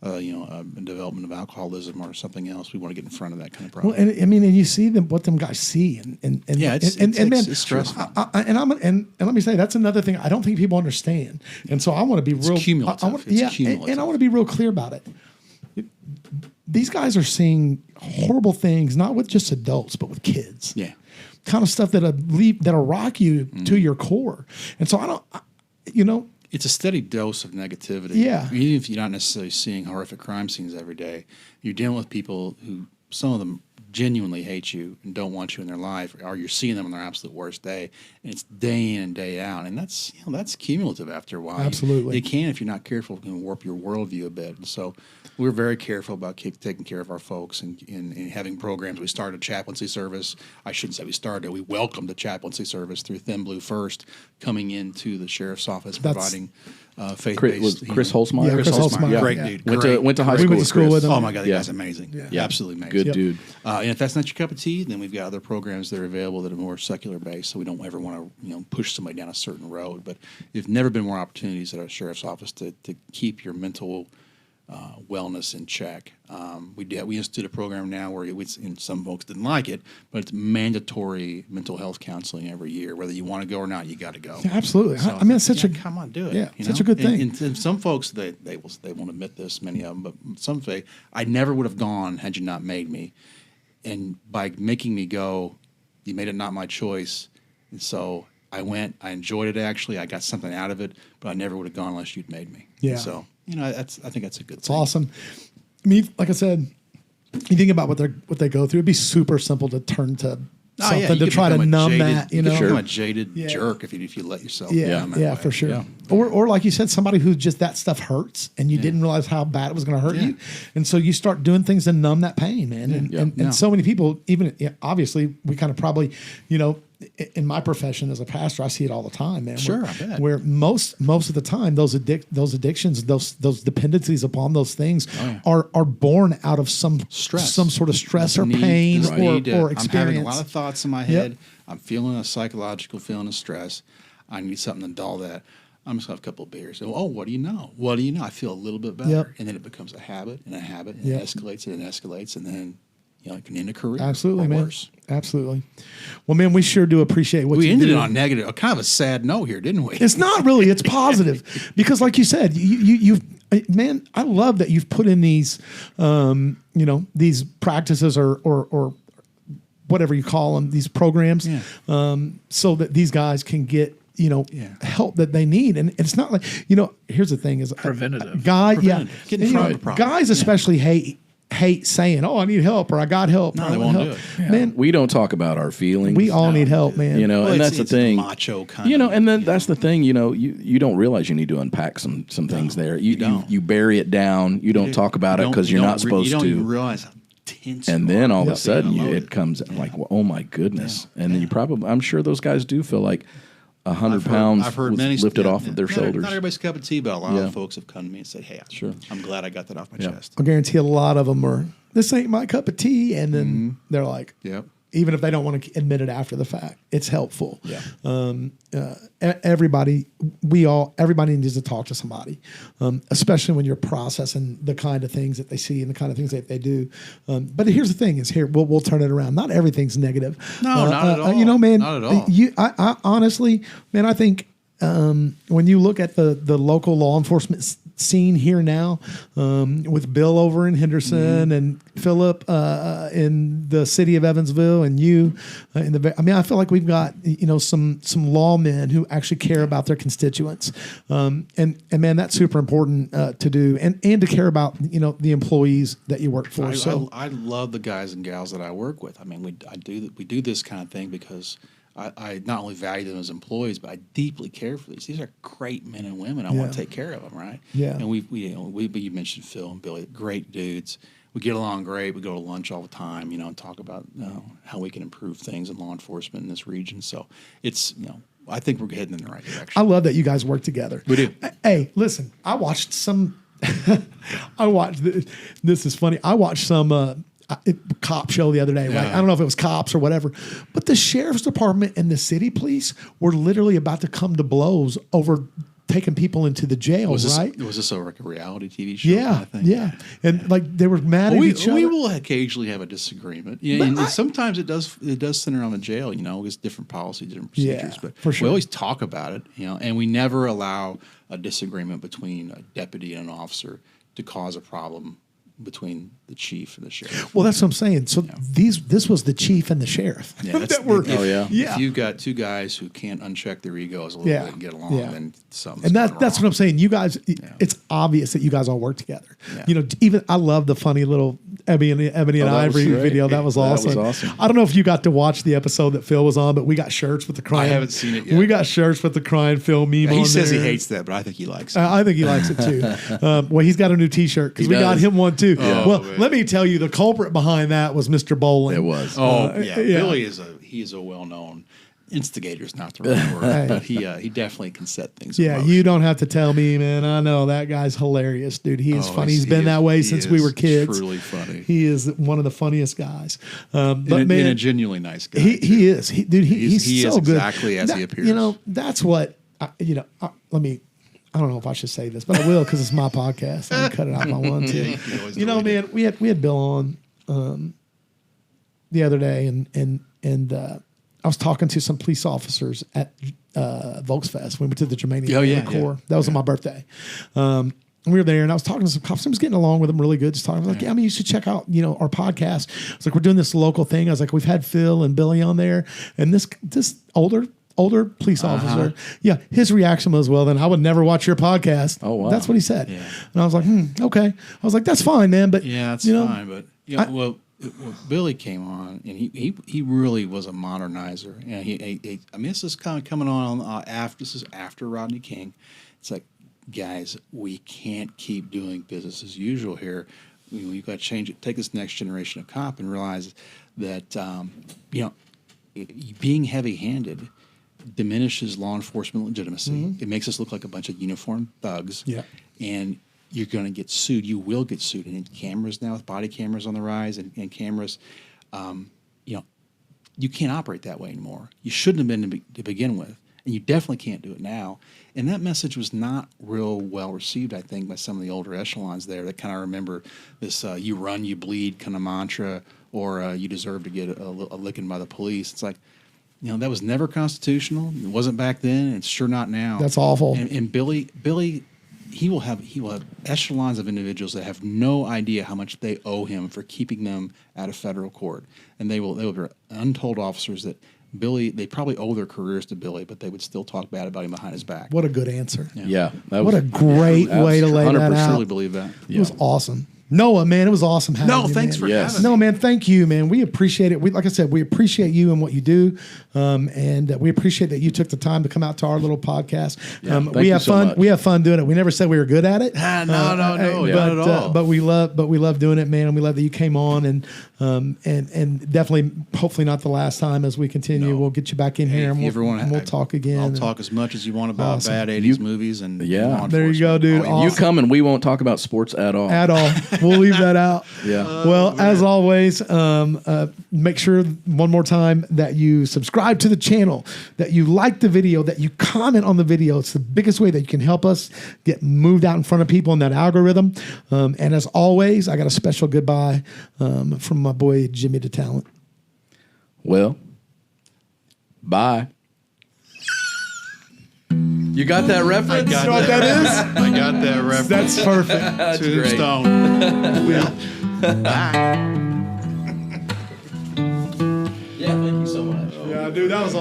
development of alcoholism or something else, we want to get in front of that kind of problem. Well, and you see what them guys see, and it's stressful. And let me say, that's another thing I don't think people understand. And so I want to be real. Cumulative. And I want to be real clear about it. These guys are seeing horrible things, not with just adults, but with kids. Yeah, kind of stuff that'll rock you to your core. And so I don't. It's a steady dose of negativity. Yeah. Even if you're not necessarily seeing horrific crime scenes every day, you're dealing with people who, some of them genuinely hate you and don't want you in their life, or you're seeing them on their absolute worst day, and it's day in and day out, and that's that's cumulative after a while. Absolutely. It can, if you're not careful, it can warp your worldview a bit. And so we're very careful about taking care of our folks and having programs. We started a chaplaincy service. I shouldn't say we started it. We welcomed the chaplaincy service through Thin Blue First, coming into the sheriff's office, providing faith-based. Chris Holzmeyer? Yeah, Chris Holzmeyer. Great Yeah. dude. Went to high We school went to with school Chris. with him. Oh my God, that Yeah. guy's amazing. Yeah. Absolutely amazing. Good dude. And if that's not your cup of tea, then we've got other programs that are available that are more secular based. So we don't ever want to push somebody down a certain road. But there's never been more opportunities at our sheriff's office to keep your mental wellness in check. We instituted a program now where and some folks didn't like it, but it's mandatory mental health counseling every year. Whether you want to go or not, you got to go. Yeah, absolutely. So I mean, it's such a come on, do it. yeah, you such know? a good thing. And some folks they won't admit this, many of them, but some say I never would have gone had you not made me. And by making me go, you made it not my choice. And so I went. I enjoyed it. Actually, I got something out of it, but I never would have gone unless you'd made me. Yeah. And so I think that's a good. It's awesome. I mean, like I said, you think about what they go through. It'd be super simple to turn to something to try to numb that. You know, become a jaded jerk if you let yourself. Yeah, for sure. Yeah. Or like you said, somebody who just that stuff hurts and you didn't realize how bad it was going to hurt you, and so you start doing things to numb that pain, man. And so many people, even obviously, we kind of probably, in my profession as a pastor, I see it all the time, man. Sure, I bet. Where most of the time, those addictions, those dependencies upon those things are born out of some Stress, some sort of stress or Need- pain need to- or experience. I'm having a lot of thoughts in my head. I'm feeling a psychological feeling of stress. I need something to dull that. I'm just gonna have a couple of beers. Oh, what do you know? What do you know? I feel a little bit better, Yep. and then it becomes a habit and a habit, and Yep. it escalates and it escalates, and then it can end a career. Absolutely, or man. Worse. Absolutely. Well, man, we sure do appreciate what We you ended do. it on negative, kind of a sad note here, didn't we? It's not really. It's positive because, like you said, you've man. I love that you've put in these, these practices or whatever you call them, these programs, so that these guys can get help that they need. And it's not like Here's the thing: is Preventative. Get in front of the problem. Guys especially hate saying, "Oh, I need help," or "I got help." No, or, "I they want won't help." do it. Man, We don't talk about our feelings. we all need help, man. and that's the thing. Macho kind And then that's the thing. You don't realize you need to unpack some things there. You don't. you bury it down. You don't talk about it because you're not supposed You don't to. even realize how tense. And you then are. all of a Yep. sudden Unloaded. it comes like, well, oh my goodness. And then I'm sure those guys do feel like 100 pounds I've heard was many lifted off of their shoulders. Not everybody's cup of tea, but a lot Yeah. of folks have come to me and said, "Hey, Sure. I'm glad I got that off my Yeah. chest." I guarantee a lot of them are, "This ain't my cup of tea," and then they're like, Yep. even if they don't want to admit it after the fact, it's helpful. Yeah. Everybody needs to talk to somebody, especially when you're processing the kind of things that they see and the kind of things that they do. But here's the thing: we'll turn it around. Not everything's negative. No, not at all. Man. Not at all. I honestly, man, I think when you look at the local law enforcement scene here now, with Bill over in Henderson and Philip in the city of Evansville, and you I feel like we've got some lawmen who actually care about their constituents, and man, that's super important to do, and to care about the employees that you work for. I love the guys and gals that I work with. I mean, we do this kind of thing because I not only value them as employees, but I deeply care for these. These are great men and women. I want to take care of them, right? Yeah. And you mentioned Phil and Billy, great dudes. We get along great. We go to lunch all the time, and talk about how we can improve things in law enforcement in this region. So it's I think we're heading in the right direction. I love that you guys work together. We do. Hey, listen, I watched some. This is funny. I watched some cop show the other day, right? I don't know if it was cops or whatever, but the sheriff's department and the city police were literally about to come to blows over taking people into the jail, right? Was this like a reality TV show? Yeah, kind of thing? yeah. And like they were mad at each other. We will occasionally have a disagreement. And sometimes it does center on the jail, it's different policies, different procedures. But for sure. we always talk about it, and we never allow a disagreement between a deputy and an officer to cause a problem between chief and the sheriff. Well, that's what I'm saying. So this was the chief and the sheriff. Yeah, that's that were, if you've got two guys who can't uncheck their egos a little bit and get along, then something's and that's wrong. what I'm saying. You guys, it's obvious that you guys all work together. Yeah. You know, even I love the funny little Ebony and Ivory great. video. That was awesome. I don't know if you got to watch the episode that Phil was on, but we got shirts with the crying. I haven't seen it yet. We got shirts with the crying Phil meme on He says there. he hates that, but I think he likes it. I think he likes it too. Well, he's got a new T-shirt because He we got does. him one too. Well, man. let me tell you, the culprit behind that was Mr. Bowling. It was. Billy is a well-known instigator, is not the right word, but he definitely can set things in Yeah, motion. you don't have to tell me, man. I know that guy's hilarious, dude. He is funny. He's been that way since we were kids. Truly funny. He is one of the funniest guys. But and man, a genuinely nice guy. he is. Dude, he's he so is good. exactly as he appears. You know, that's what. I don't know if I should say this, but I will because it's my podcast. I can cut it out if I want to. You know, man, we had Bill on the other day, and I was talking to some police officers at Volksfest. We went to the Germania Corps. That was on my birthday. And we were there, and I was talking to some cops. I was getting along with them really good. Just talking, I was like, I mean, you should check out, our podcast. It's like, we're doing this local thing. I was like, we've had Phil and Billy on there, and this older police officer, his reaction was, well, then I would never watch your podcast. Oh, wow. That's what he said. Yeah. And I was like, okay. I was like, that's fine, man. But that's fine. But well, Billy came on, and he really was a modernizer. And I mean, this is kind of coming on after Rodney King. It's like, guys, we can't keep doing business as usual here. We've got to change it. Take this next generation of cop and realize that being heavy-handed diminishes law enforcement legitimacy. Mm-hmm. It makes us look like a bunch of uniformed thugs. Yeah. And you're going to get sued. You will get sued. And cameras now, with body cameras on the rise and cameras, you can't operate that way anymore. You shouldn't have been to begin with. And you definitely can't do it now. And that message was not real well received, I think, by some of the older echelons there that kind of remember this you run, you bleed kind of mantra, or you deserve to get a licking by the police. It's like, that was never constitutional. It wasn't back then. And it's sure not now. That's awful. And Billy, he will have echelons of individuals that have no idea how much they owe him for keeping them out of federal court, and they will be untold officers that Billy, they probably owe their careers to Billy, but they would still talk bad about him behind his back. What a good answer. Yeah. What a great way to lay that 100% out. truly believe that. It was awesome. Noah, man, it was awesome having you. Thanks man. for having me. No, man, thank you, man. We appreciate it. Like I said, we appreciate you and what you do, and we appreciate that you took the time to come out to our little podcast. We have so fun. much. We have fun doing it. We never said we were good at it. No, not at all. But we love doing it, man, and we love that you came on, and definitely, hopefully, not the last time. As we continue, we'll get you back in here, and we'll talk again. I'll talk as much as you want about Awesome. bad '80s movies and law There you go, enforcement. dude. Oh, You come and we won't talk about sports at all. At all. We'll leave that out. Yeah. Well, as always, make sure one more time that you subscribe to the channel, that you like the video, that you comment on the video. It's the biggest way that you can help us get moved out in front of people in that algorithm. And as always, I got a special goodbye from my boy Jimmy DeTalented. Well, bye. You got that reference? I got You know what that is? I got that reference. That's perfect. That's great. Tombstone. Yeah, thank you so much. Yeah, dude, that was